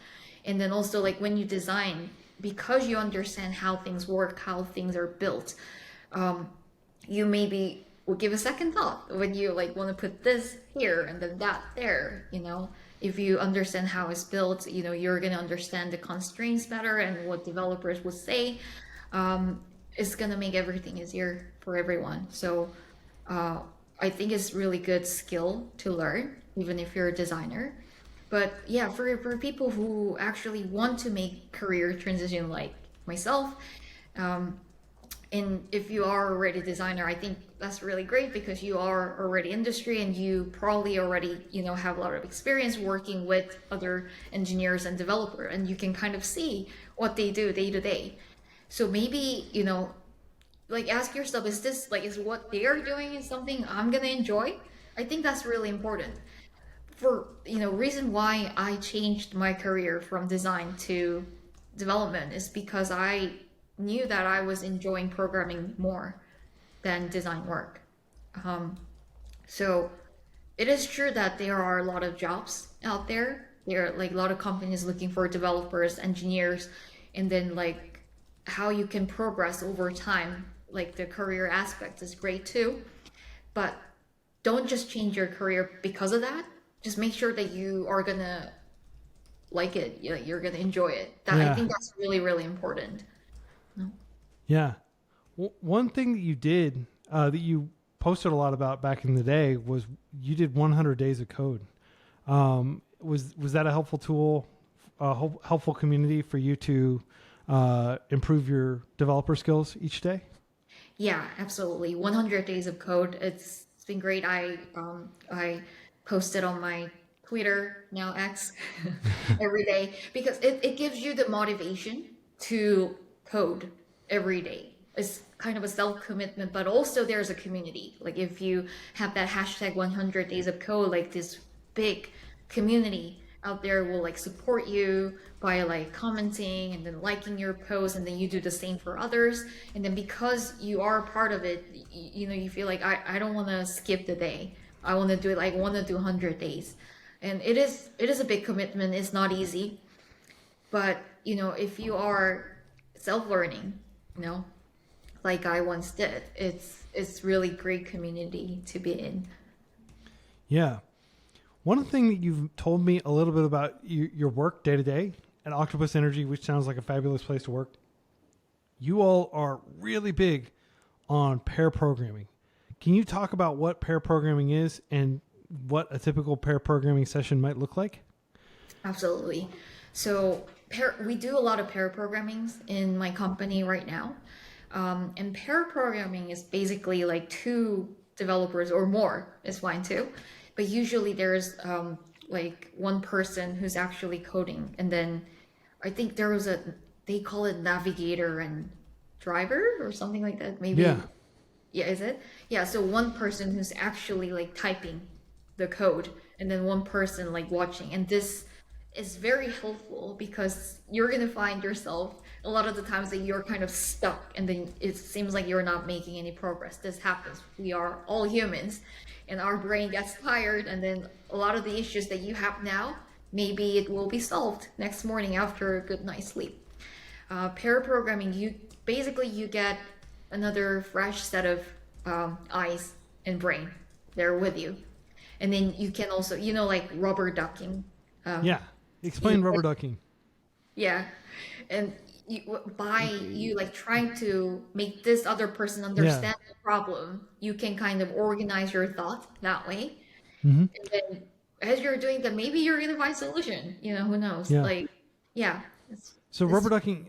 And then also like when you design, because you understand how things work, how things are built, you maybe will give a second thought when you like want to put this here and then that there. If you understand how it's built, you're going to understand the constraints better, and what developers would say. It's going to make everything easier for everyone. So I think it's really good skill to learn, even if you're a designer. But yeah, for people who actually want to make career transition like myself, and if you are already a designer, I think that's really great, because you are already industry and you probably already, have a lot of experience working with other engineers and developers, and you can kind of see what they do day to day. So maybe, like ask yourself, is what they're doing is something I'm gonna enjoy? I think that's really important. For reason why I changed my career from design to development is because I knew that I was enjoying programming more than design work. So it is true that there are a lot of jobs out there. There are like a lot of companies looking for developers, engineers, and then like how you can progress over time, like the career aspect is great too. But don't just change your career because of that. Just make sure that you are gonna like it, you're gonna enjoy it. I think that's really, really important. Yeah. One thing that you did that you posted a lot about back in the day was you did 100 days of code. Was that a helpful tool, helpful community for you to improve your developer skills each day? Yeah, absolutely. 100 days of code. It's been great. I posted on my Twitter, now X, every day, because it gives you the motivation to code every day. It's kind of a self-commitment, but also there's a community. Like if you have that hashtag 100 days of code, like this big community out there will like support you by like commenting and then liking your post, and then you do the same for others. And then because you are part of it, you feel like I don't want to skip the day. I want to do it. I want to do 100 days. And it is a big commitment. It's not easy. But, if you are self-learning, like I once did, it's really great community to be in. Yeah. One thing that you've told me a little bit about your work day to day at Octopus Energy, which sounds like a fabulous place to work, you all are really big on pair programming. Can you talk about what pair programming is and what a typical pair programming session might look like? Absolutely. So we do a lot of pair programming in my company right now. And pair programming is basically like two developers or more is fine too. But usually there's like one person who's actually coding. And then I think they call it navigator and driver or something like that. Maybe. Yeah. Yeah, is it? Yeah, so one person who's actually like typing the code and then one person like watching. And this is very helpful because you're gonna find yourself a lot of the times that you're kind of stuck and then it seems like you're not making any progress. This happens. We are all humans and our brain gets tired and then a lot of the issues that you have now, maybe it will be solved next morning after a good night's sleep. Pair programming, you get another fresh set of eyes and brain there with you, and then you can also like rubber ducking. Yeah. Explain you- rubber ducking. Yeah, and by you like trying to make this other person understand the problem, you can kind of organize your thoughts that way, Mm-hmm. and then as you're doing that, maybe you're gonna find solution. Who knows? Yeah. Like, yeah. So rubber ducking,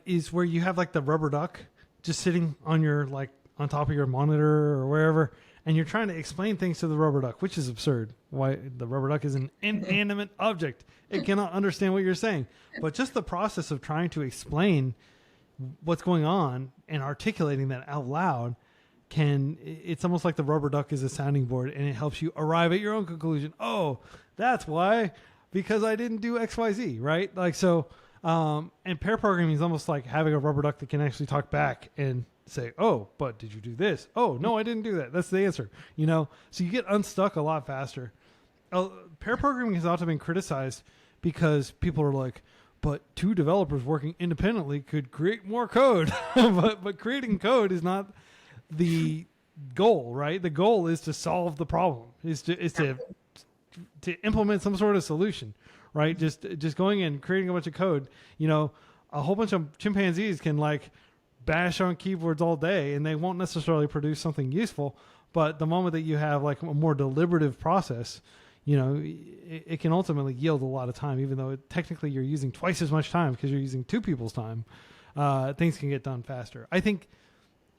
is where you have like the rubber duck just sitting on your on top of your monitor or wherever, and you're trying to explain things to the rubber duck, which is absurd. Why the rubber duck is an inanimate object; it cannot understand what you're saying. But just the process of trying to explain what's going on and articulating that out loud it's almost like the rubber duck is a sounding board, and it helps you arrive at your own conclusion. Oh, that's why, because I didn't do X, Y, Z, right? Like so. And pair programming is almost like having a rubber duck that can actually talk back and say, oh, but did you do this? Oh, no, I didn't do that. That's the answer. So you get unstuck a lot faster. Pair programming has often been criticized because people are like, but two developers working independently could create more code. but creating code is not the goal, right? The goal is to solve the problem, is to implement some sort of solution. Right, just going in, creating a bunch of code. A whole bunch of chimpanzees can bash on keyboards all day, and they won't necessarily produce something useful. But the moment that you have a more deliberative process, it can ultimately yield a lot of time. Even though technically you're using twice as much time because you're using two people's time, things can get done faster. I think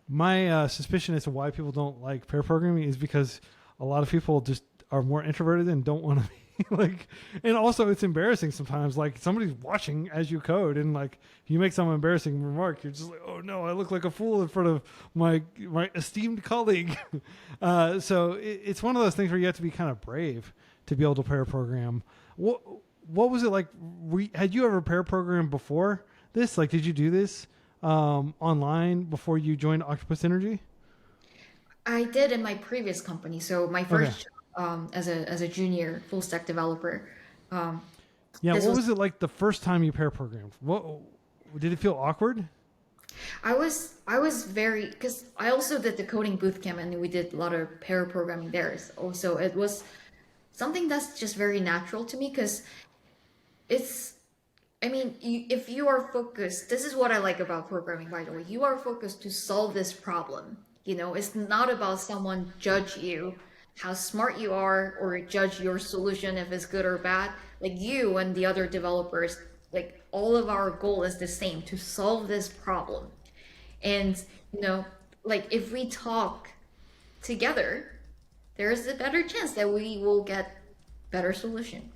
my suspicion as to why people don't like pair programming is because a lot of people just are more introverted and don't want to be and also it's embarrassing sometimes. Somebody's watching as you code, and if you make some embarrassing remark, you're just like, oh no, I look like a fool in front of my esteemed colleague. So it's one of those things where you have to be kind of brave to be able to pair program. What was it like? Had you ever pair programmed before this? Did you do this online before you joined Octopus Energy? I did in my previous company. So my first as a junior full stack developer. Yeah, what was it like the first time you pair programmed? What did it feel awkward? I was very, because I also did the coding bootcamp and we did a lot of pair programming there. Also, it was something that's just very natural to me because if you are focused, this is what I like about programming, by the way. You are focused to solve this problem. It's not about someone judge you how smart you are or judge your solution if it's good or bad. You and the other developers, all of our goal is the same, to solve this problem. And if we talk together, there's a better chance that we will get better solution.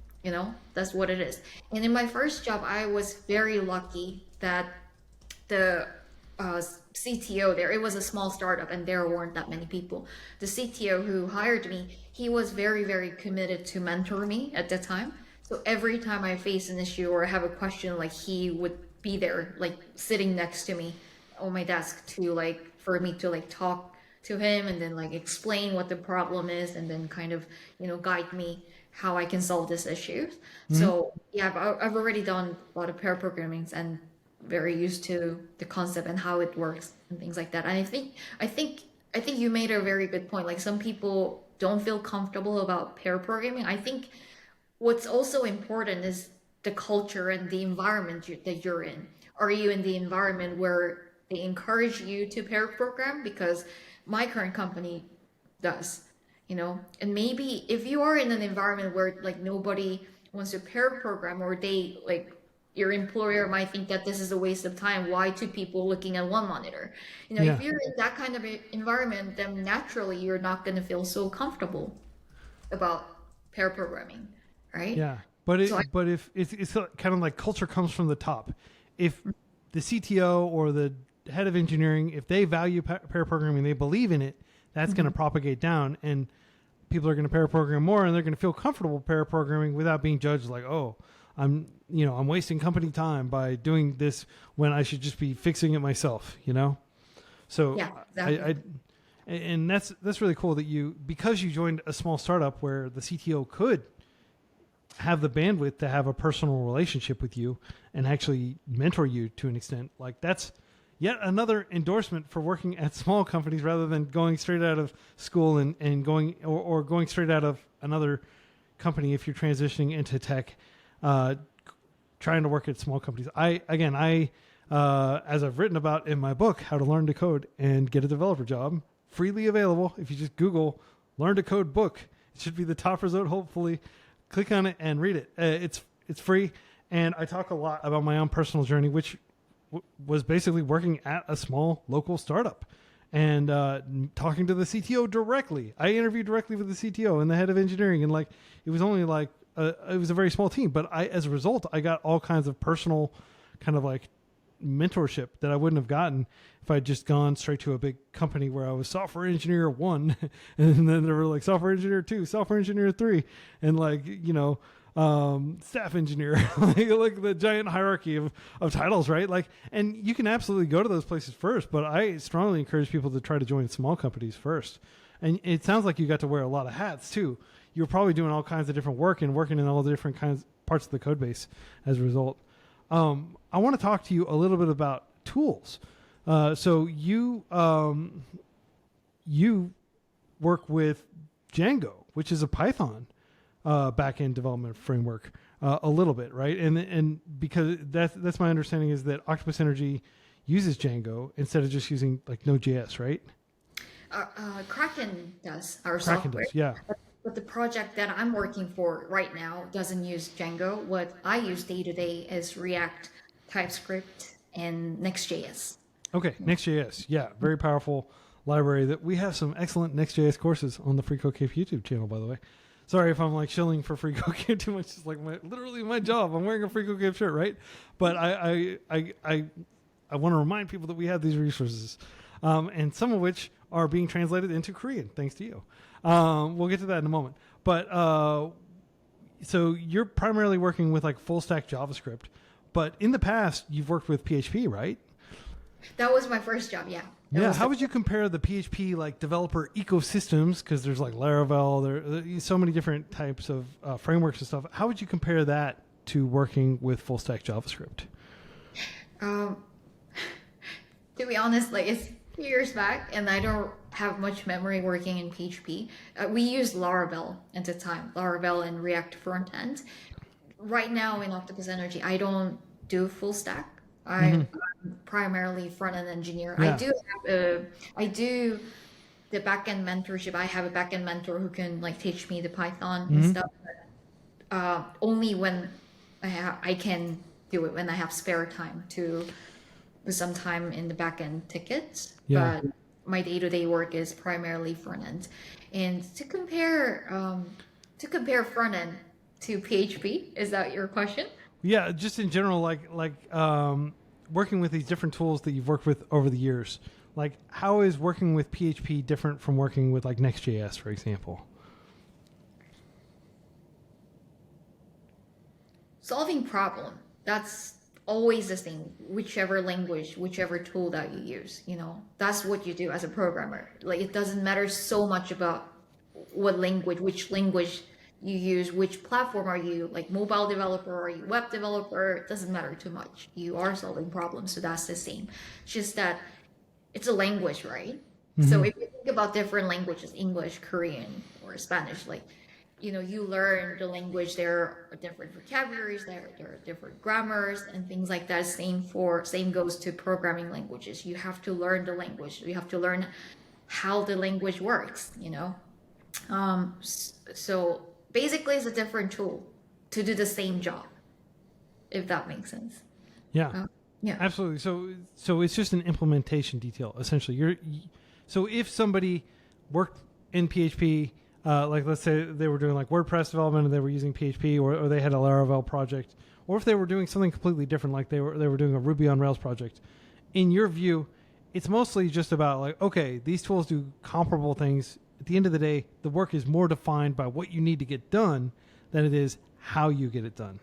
That's what it is. And in my first job, I was very lucky that the CTO there, it was a small startup and there weren't that many people. The CTO who hired me, he was very, very committed to mentor me at the time. So every time I face an issue or have a question, he would be there, sitting next to me on my desk for me to talk to him and then explain what the problem is and then kind of, guide me how I can solve this issue. Mm-hmm. So yeah, I've already done a lot of pair programming and very used to the concept and how it works and things like that. And I think you made a very good point. Some people don't feel comfortable about pair programming. I think what's also important is the culture and the environment that you're in. Are you in the environment where they encourage you to pair program, because my current company does, and maybe if you are in an environment where like nobody wants to pair program, or they like your employer might think that this is a waste of time, why two people looking at one monitor, Yeah. if you're in that kind of environment, then naturally you're not going to feel so comfortable about pair programming, right? Yeah. So But if it's kind of like culture comes from the top. If the CTO or the head of engineering, if they value pair programming, they believe in it, that's going to propagate down, and people are going to pair program more, and they're going to feel comfortable pair programming without being judged like, oh, I'm wasting company time by doing this when I should just be fixing it myself, So yeah, exactly. and that's really cool that because you joined a small startup where the CTO could have the bandwidth to have a personal relationship with you and actually mentor you to an extent. Like, that's yet another endorsement for working at small companies rather than going straight out of school and going or going straight out of another company if you're transitioning into tech, trying to work at small companies. I as I've written about in my book, How to Learn to Code and Get a Developer Job, freely available. If you just Google Learn to Code book, it should be the top result, hopefully. Click on it and read it. It's free, and I talk a lot about my own personal journey, which was basically working at a small local startup and talking to the CTO directly. I interviewed directly with the CTO and the head of engineering, and like it was only like it was a very small team, but as a result, I got all kinds of personal kind of like mentorship that I wouldn't have gotten if I'd just gone straight to a big company where I was software engineer 1 and then there were like software engineer 2, software engineer 3, and like, staff engineer, like the giant hierarchy of titles, right? Like, and you can absolutely go to those places first, but I strongly encourage people to try to join small companies first. And it sounds like you got to wear a lot of hats too. You're probably doing all kinds of different work and working in all the different parts of the code base as a result. I want to talk to you a little bit about tools. So you work with Django, which is a Python backend development framework, a little bit, right? And because that's my understanding is that Octopus Energy uses Django instead of just using like Node.js, right? Kraken does our Kraken software. does, yeah. But the project that I'm working for right now doesn't use Django. What I use day to day is React, TypeScript, and Next.js. Okay, Next.js, yeah, very powerful library. That we have some excellent Next.js courses on the FreeCodeCamp YouTube channel, by the way. Sorry if I'm like shilling for FreeCodeCamp too much. It's like literally my job. I'm wearing a FreeCodeCamp shirt, right? But I want to remind people that we have these resources, and some of which are being translated into Korean, thanks to you. We'll get to that in a moment. But so you're primarily working with like full stack JavaScript, but in the past you've worked with PHP, right? That was my first job, yeah. Yeah, how would you compare the PHP like developer ecosystems? Because there's like Laravel, there's so many different types of frameworks and stuff. How would you compare that to working with full stack JavaScript? To be honest, like it's a few years back, and I don't have much memory working in PHP. We used Laravel at the time, Laravel and React front end. Right now in Octopus Energy, I don't do full stack. I'm primarily front end engineer. Yeah. I do the backend mentorship. I have a backend mentor who can like teach me the Python and stuff. Only when I can do it, when I have spare time to put some time in the backend tickets. Yeah. But my day-to-day work is primarily front end. And to compare front end to PHP, is that your question? Yeah, just in general, like working with these different tools that you've worked with over the years. Like, how is working with PHP different from working with like Next.js, for example? Solving problem. That's always the same. Whichever language, whichever tool that you use, that's what you do as a programmer. Like, it doesn't matter so much about what language, which language you use, which platform are you, like mobile developer, are you web developer, it doesn't matter too much. You are solving problems, so that's the same. It's just that it's a language, right? So if you think about different languages, English, Korean, or Spanish, like you learn the language. There are different vocabularies, there are different grammars and things like that. Same goes to programming languages. You have to learn the language. You have to learn how the language works. So basically it's a different tool to do the same job, if that makes sense. Yeah. Yeah. Absolutely. So it's just an implementation detail essentially. So if somebody worked in PHP, like let's say they were doing like WordPress development and they were using PHP, or they had a Laravel project, or if they were doing something completely different, like they were doing a Ruby on Rails project, in your view, it's mostly just about like, okay, these tools do comparable things. At the end of the day, the work is more defined by what you need to get done than it is how you get it done.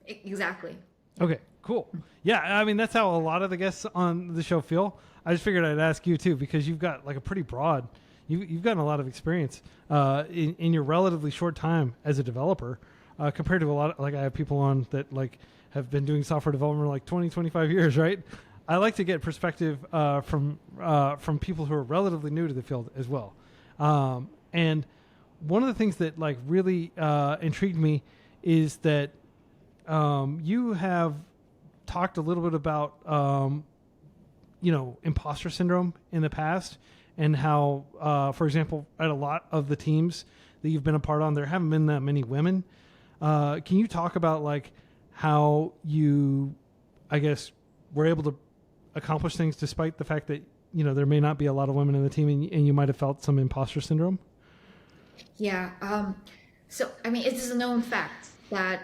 Exactly. Okay, cool. Yeah, I mean, that's how a lot of the guests on the show feel. I just figured I'd ask you too, because you've got like a pretty broad, you've gotten a lot of experience in your relatively short time as a developer, compared to a lot of, like I have people on that like have been doing software development for like 20, 25 years, right? I like to get perspective from people who are relatively new to the field as well. And one of the things that like really intrigued me is that you have talked a little bit about imposter syndrome in the past, and how for example, at a lot of the teams that you've been a part on, there haven't been that many women. Can you talk about like how you, I guess, were able to accomplish things despite the fact that there may not be a lot of women in the team, and you might have felt some imposter syndrome? Yeah. So I mean, it is a known fact that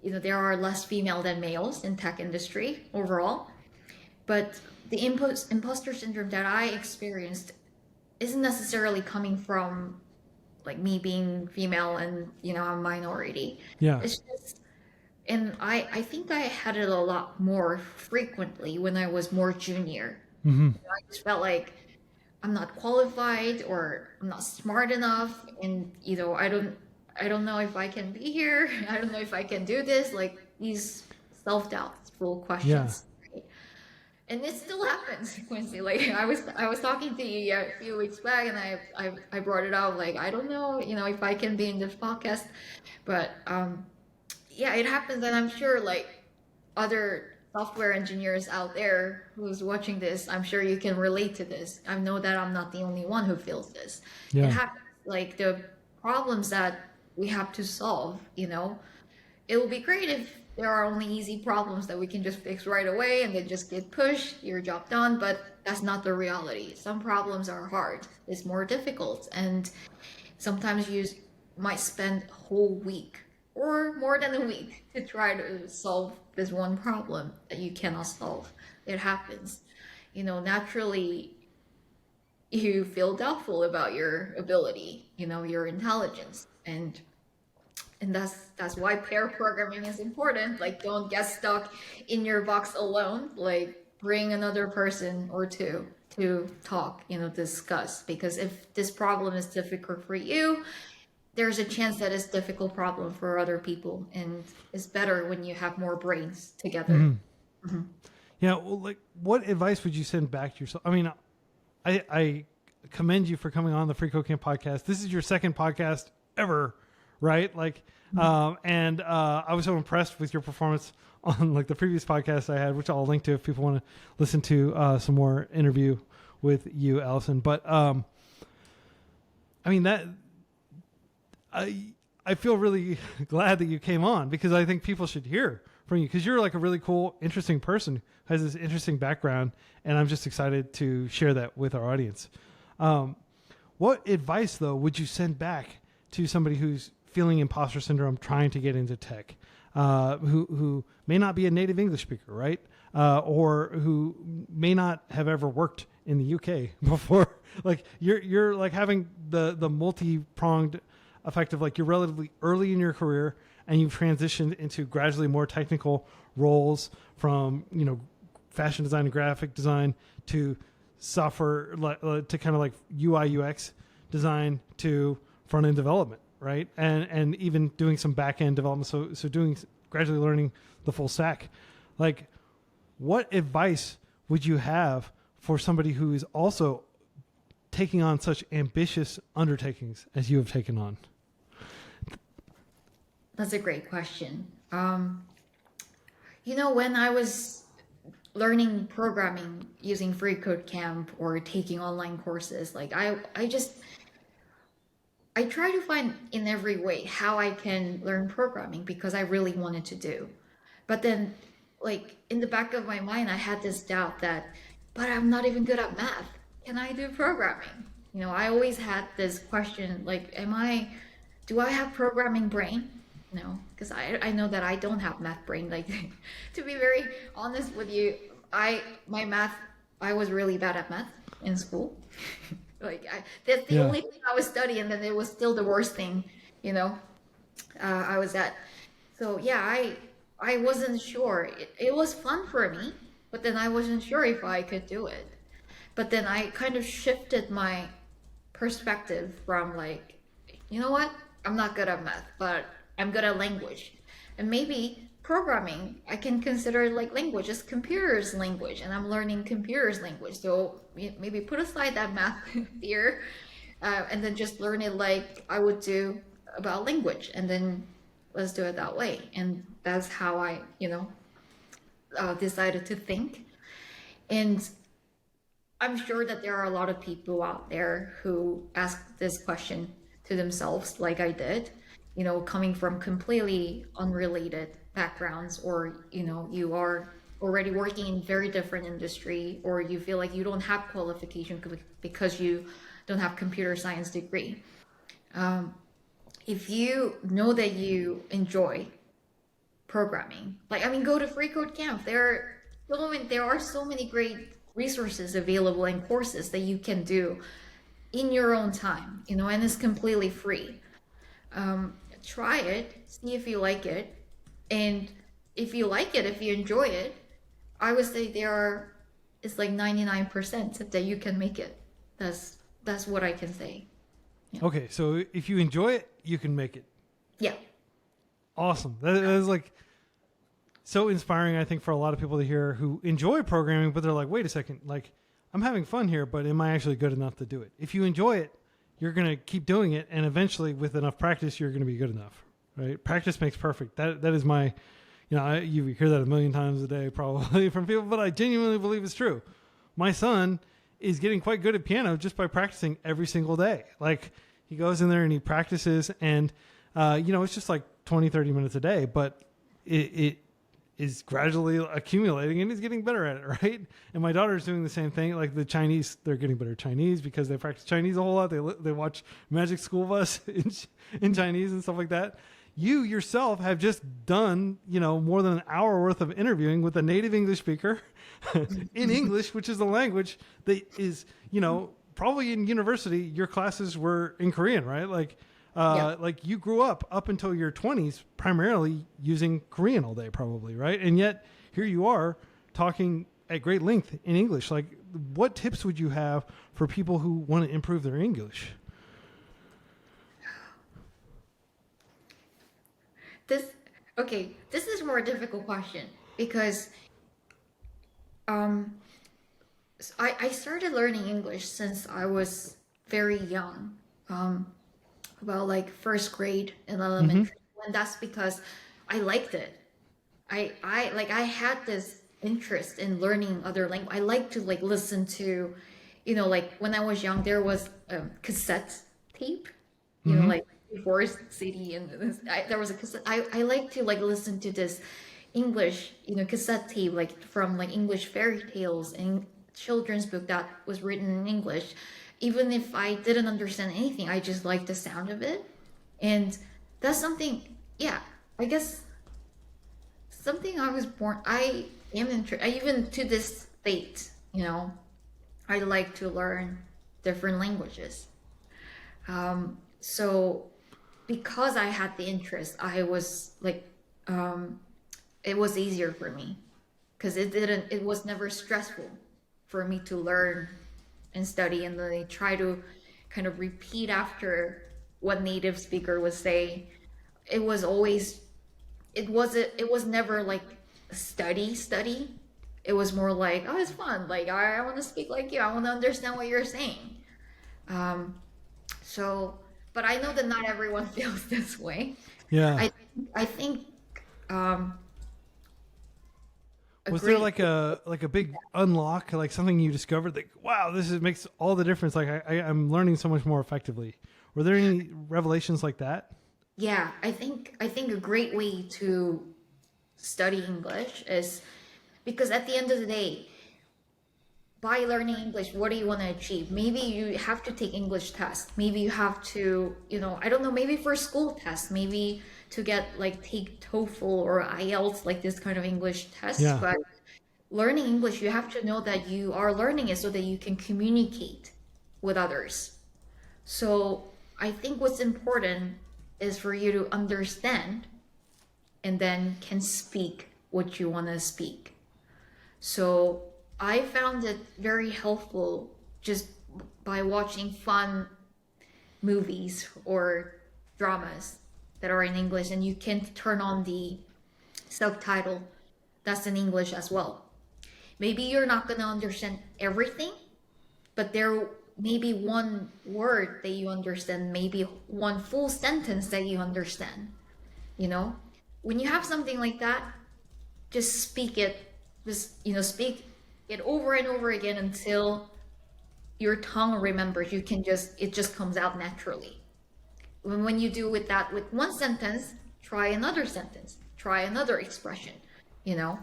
there are less female than males in tech industry overall, but the imposter syndrome that I experienced isn't necessarily coming from like me being female and I'm a minority. Yeah. It's just, and I think I had it a lot more frequently when I was more junior. Mm-hmm. I just felt like I'm not qualified or I'm not smart enough, and I don't know if I can be here. I don't know if I can do this. Like these self-doubtful questions. Yeah. Right? And it still happens, Quincy. Like I was talking to you a few weeks back, and I brought it up. Like I don't know, if I can be in this podcast, but yeah, it happens, and I'm sure like other software engineers out there who's watching this, I'm sure you can relate to this. I know that I'm not the only one who feels this. Yeah. It happens. Like the problems that we have to solve, it will be great if there are only easy problems that we can just fix right away and then just get pushed, your job done, but that's not the reality. Some problems are hard, it's more difficult, and sometimes you might spend a whole week or more than a week to try to solve this one problem that you cannot solve. It happens. Naturally, you feel doubtful about your ability, your intelligence, and that's why pair programming is important. Like, don't get stuck in your box alone. Like, bring another person or two to talk, discuss. Because if this problem is difficult for you, there's a chance that it's a difficult problem for other people, and it's better when you have more brains together. Mm-hmm. Mm-hmm. Yeah. Well, like, what advice would you send back to yourself? I mean, I commend you for coming on the freeCodeCamp podcast. This is your second podcast ever, right? Like, and I was so impressed with your performance on like the previous podcast I had, which I'll link to if people want to listen to some more interview with you, Alison. But I mean that. I feel really glad that you came on, because I think people should hear from you, because you're like a really cool, interesting person who has this interesting background, and I'm just excited to share that with our audience. What advice, though, would you send back to somebody who's feeling imposter syndrome trying to get into tech, who may not be a native English speaker, right? Or who may not have ever worked in the UK before? Like you're like having the multi-pronged effect of like you're relatively early in your career and you've transitioned into gradually more technical roles, from fashion design and graphic design to software to kind of like UI UX design to front end development, right? And even doing some back end development. So doing gradually learning the full stack. Like, what advice would you have for somebody who is also taking on such ambitious undertakings as you have taken on? That's a great question. When I was learning programming using Free Code Camp or taking online courses, like I try to find in every way how I can learn programming because I really wanted to do. But then, like in the back of my mind, I had this doubt that, but I'm not even good at math. Can I do programming? I always had this question, like, do I have programming brain? No, because I know that I don't have math brain. Like, to be very honest with you, my math, I was really bad at math in school. That's the Yeah. only thing I was studying, and then it was still the worst thing, you know, I was at. So yeah, I wasn't sure. It was fun for me, but then I wasn't sure if I could do it. But then I kind of shifted my perspective from like, you know what? I'm not good at math, but I'm good at language. And maybe programming, I can consider like language as computers language, and I'm learning computers language. So maybe put aside that math fear, and then just learn it like I would do about language, and then let's do it that way. And that's how I, decided to think. And I'm sure that there are a lot of people out there who ask this question to themselves, like I did, coming from completely unrelated backgrounds, or, you are already working in very different industry, or you feel like you don't have qualification because you don't have computer science degree. If you know that you enjoy programming, like, I mean, go to Free Code Camp. There are so many great resources available and courses that you can do in your own time, and it's completely free. Try it, see if you like it, and if you like it, if you enjoy it, I would say it's like 99% that you can make it. That's what I can say. Okay, so if you enjoy it, you can make it. Yeah. Awesome. That is like so inspiring, I think, for a lot of people to hear who enjoy programming, but they're like, wait a second, like, I'm having fun here, but am I actually good enough to do it? If you enjoy it, you're going to keep doing it, and eventually, with enough practice, you're going to be good enough, right? Practice makes perfect. That is my, you hear that a million times a day probably from people, but I genuinely believe it's true. My son is getting quite good at piano just by practicing every single day. Like, he goes in there and he practices, and, it's just like 20, 30 minutes a day, but it is gradually accumulating, and he's getting better at it, right? And my daughter's doing the same thing. Like the Chinese, they're getting better at Chinese because they practice Chinese a whole lot. They watch Magic School Bus in Chinese and stuff like that. You yourself have just done, more than an hour worth of interviewing with a native English speaker in English, which is the language that is, probably in university, your classes were in Korean, right? Like you grew up until your 20s primarily using Korean all day, probably, right? And yet here you are talking at great length in English. Like, what tips would you have for people who want to improve their English? This this is a more difficult question because I started learning English since I was very young. About like first grade in Mm-hmm. elementary, and that's because I liked it. I had this interest in learning other language. I like to like listen to, like when I was young, there was cassette tape, Mm-hmm. like before CD, and there was a cassette. I like to like listen to this English, cassette tape, like from like English fairy tales and children's book that was written in English. Even if I didn't understand anything, I just liked the sound of it. And that's something, yeah, I guess something I am interested, even to this date, I like to learn different languages. So because I had the interest, I was like, it was easier for me because it was never stressful for me to learn and study, and then they try to kind of repeat after what native speaker would say. It was always, it was never like study. It was more like, oh, it's fun, like I want to speak like you, I want to understand what you're saying. So but I know that not everyone feels this way. Yeah. I think um, a Was there great like a big unlock, like something you discovered that wow, makes all the difference? Like I'm learning so much more effectively. Were there any revelations like that? yeah, I think a great way to study English is because at the end of the day, by learning English, what do you want to achieve? Maybe you have to take English tests. Maybe you have to, I don't know, maybe for school tests, maybe to get like take TOEFL or IELTS, like this kind of English test. Yeah. But learning English, you have to know that you are learning it so that you can communicate with others. So I think what's important is for you to understand and then can speak what you want to speak. So I found it very helpful just by watching fun movies or dramas that are in English, and you can turn on the subtitle that's in English as well. Maybe you're not going to understand everything, but there may be one word that you understand, maybe one full sentence that you understand. You know, when you have something like that, just speak it, speak it over and over again until your tongue remembers. It just comes out naturally. When you do with that with one sentence, try another sentence, try another expression, you know,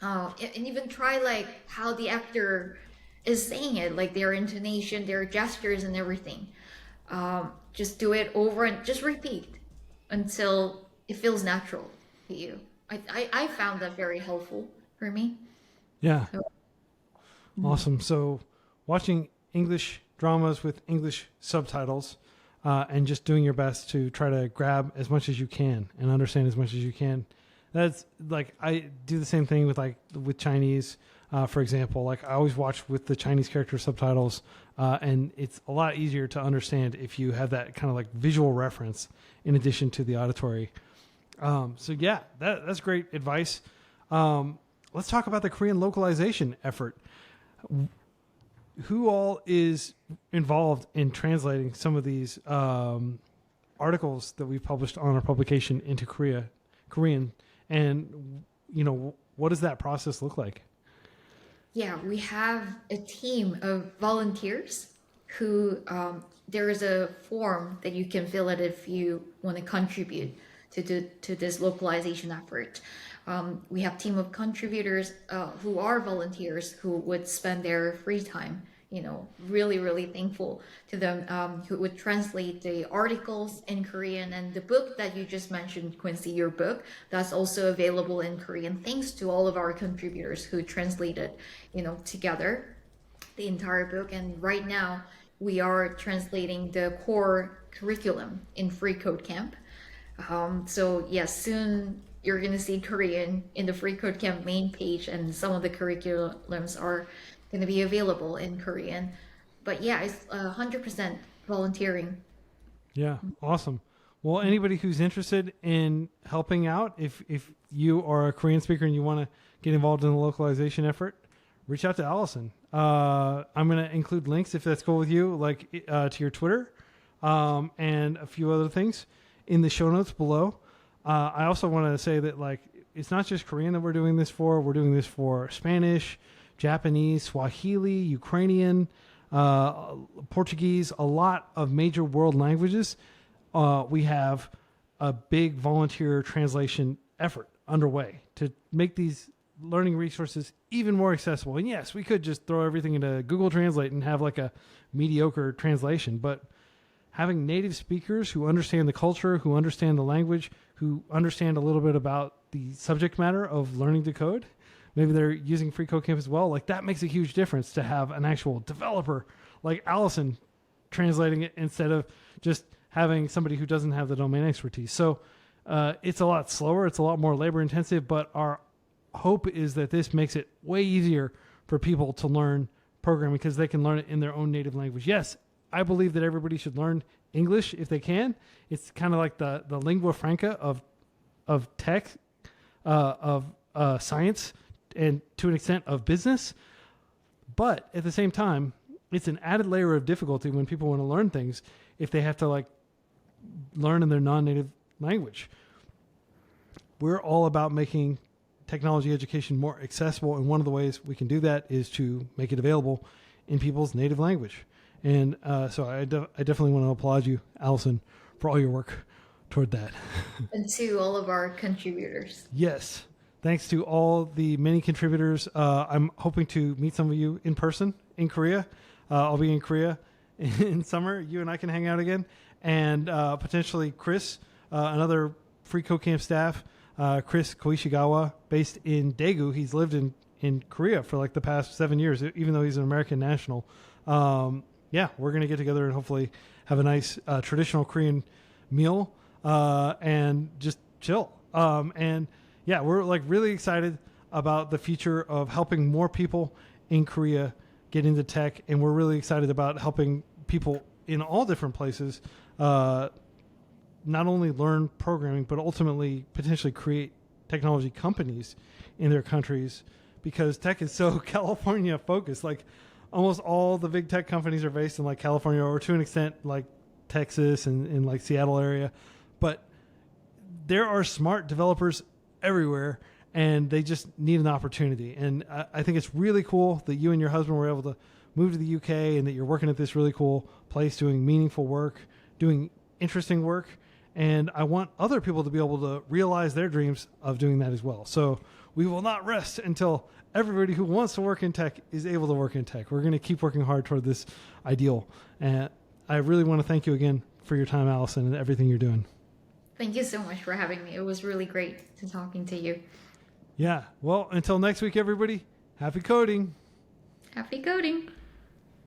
and even try like how the actor is saying it, like their intonation, their gestures, and everything. Just do it over and just repeat until it feels natural to you. I found that very helpful for me. Yeah. So, Awesome. So watching English dramas with English subtitles and just doing your best to try to grab as much as you can and understand as much as you can. That's like I do the same thing with Chinese, for example. Like I always watch with the Chinese character subtitles, and it's a lot easier to understand if you have that kind of like visual reference in addition to the auditory. So yeah, that's great advice. Let's talk about the Korean localization effort. Who all is involved in translating some of these articles that we've published on our publication into Korean, and what does that process look like? yeah, we have a team of volunteers who there is a form that you can fill out if you want to contribute to this localization effort. We have a team of contributors who are volunteers who would spend their free time, really, really thankful to them, who would translate the articles in Korean, and the book that you just mentioned, Quincy, your book, that's also available in Korean. Thanks to all of our contributors who translated, together the entire book. And right now we are translating the core curriculum in Free Code Camp. So yes, soon you're going to see Korean in the Free Code Camp main page, and some of the curriculums are going to be available in Korean. But yeah, it's 100% volunteering. Yeah, awesome. Well, anybody who's interested in helping out, if you are a Korean speaker and you want to get involved in the localization effort, reach out to Allison. I'm going to include links, if that's cool with you, like to your Twitter and a few other things in the show notes below. I also want to say that it's not just Korean that we're doing this for. We're doing this for Spanish, Japanese, Swahili, Ukrainian, Portuguese, a lot of major world languages. We have a big volunteer translation effort underway to make these learning resources even more accessible. And yes, we could just throw everything into Google Translate and have like a mediocre translation, but having native speakers who understand the culture, who understand the language, who understand a little bit about the subject matter of learning to code, maybe they're using freeCodeCamp as well, like that makes a huge difference to have an actual developer like Allison translating it instead of just having somebody who doesn't have the domain expertise. So it's a lot slower, it's a lot more labor intensive, but our hope is that this makes it way easier for people to learn programming because they can learn it in their own native language. Yes, I believe that everybody should learn English if they can. It's kind of like the lingua franca of tech, of science, and to an extent of business. But at the same time, it's an added layer of difficulty when people want to learn things if they have to learn in their non-native language. We're all about making technology education more accessible, and one of the ways we can do that is to make it available in people's native language. And so I definitely want to applaud you, Alison, for all your work toward that. And to all of our contributors. Yes. Thanks to all the many contributors. I'm hoping to meet some of you in person in Korea. I'll be in Korea in summer. You and I can hang out again. And potentially Chris, another Free Code Camp staff, Chris Koishigawa, based in Daegu. He's lived in Korea for like the past 7 years, even though he's an American national. Yeah, we're going to get together and hopefully have a nice traditional Korean meal and just chill. And yeah, we're like really excited about the future of helping more people in Korea get into tech. And we're really excited about helping people in all different places not only learn programming, but ultimately potentially create technology companies in their countries, because tech is so California focused. Like almost all the big tech companies are based in like California, or to an extent like Texas and like Seattle area. But there are smart developers everywhere, and they just need an opportunity. And I think it's really cool that you and your husband were able to move to the UK and that you're working at this really cool place doing meaningful work, doing interesting work. And I want other people to be able to realize their dreams of doing that as well. So we will not rest until everybody who wants to work in tech is able to work in tech. We're going to keep working hard toward this ideal. And I really want to thank you again for your time, Alison, and everything you're doing. Thank you so much for having me. It was really great to talking to you. Yeah. Well, until next week, everybody, happy coding. Happy coding.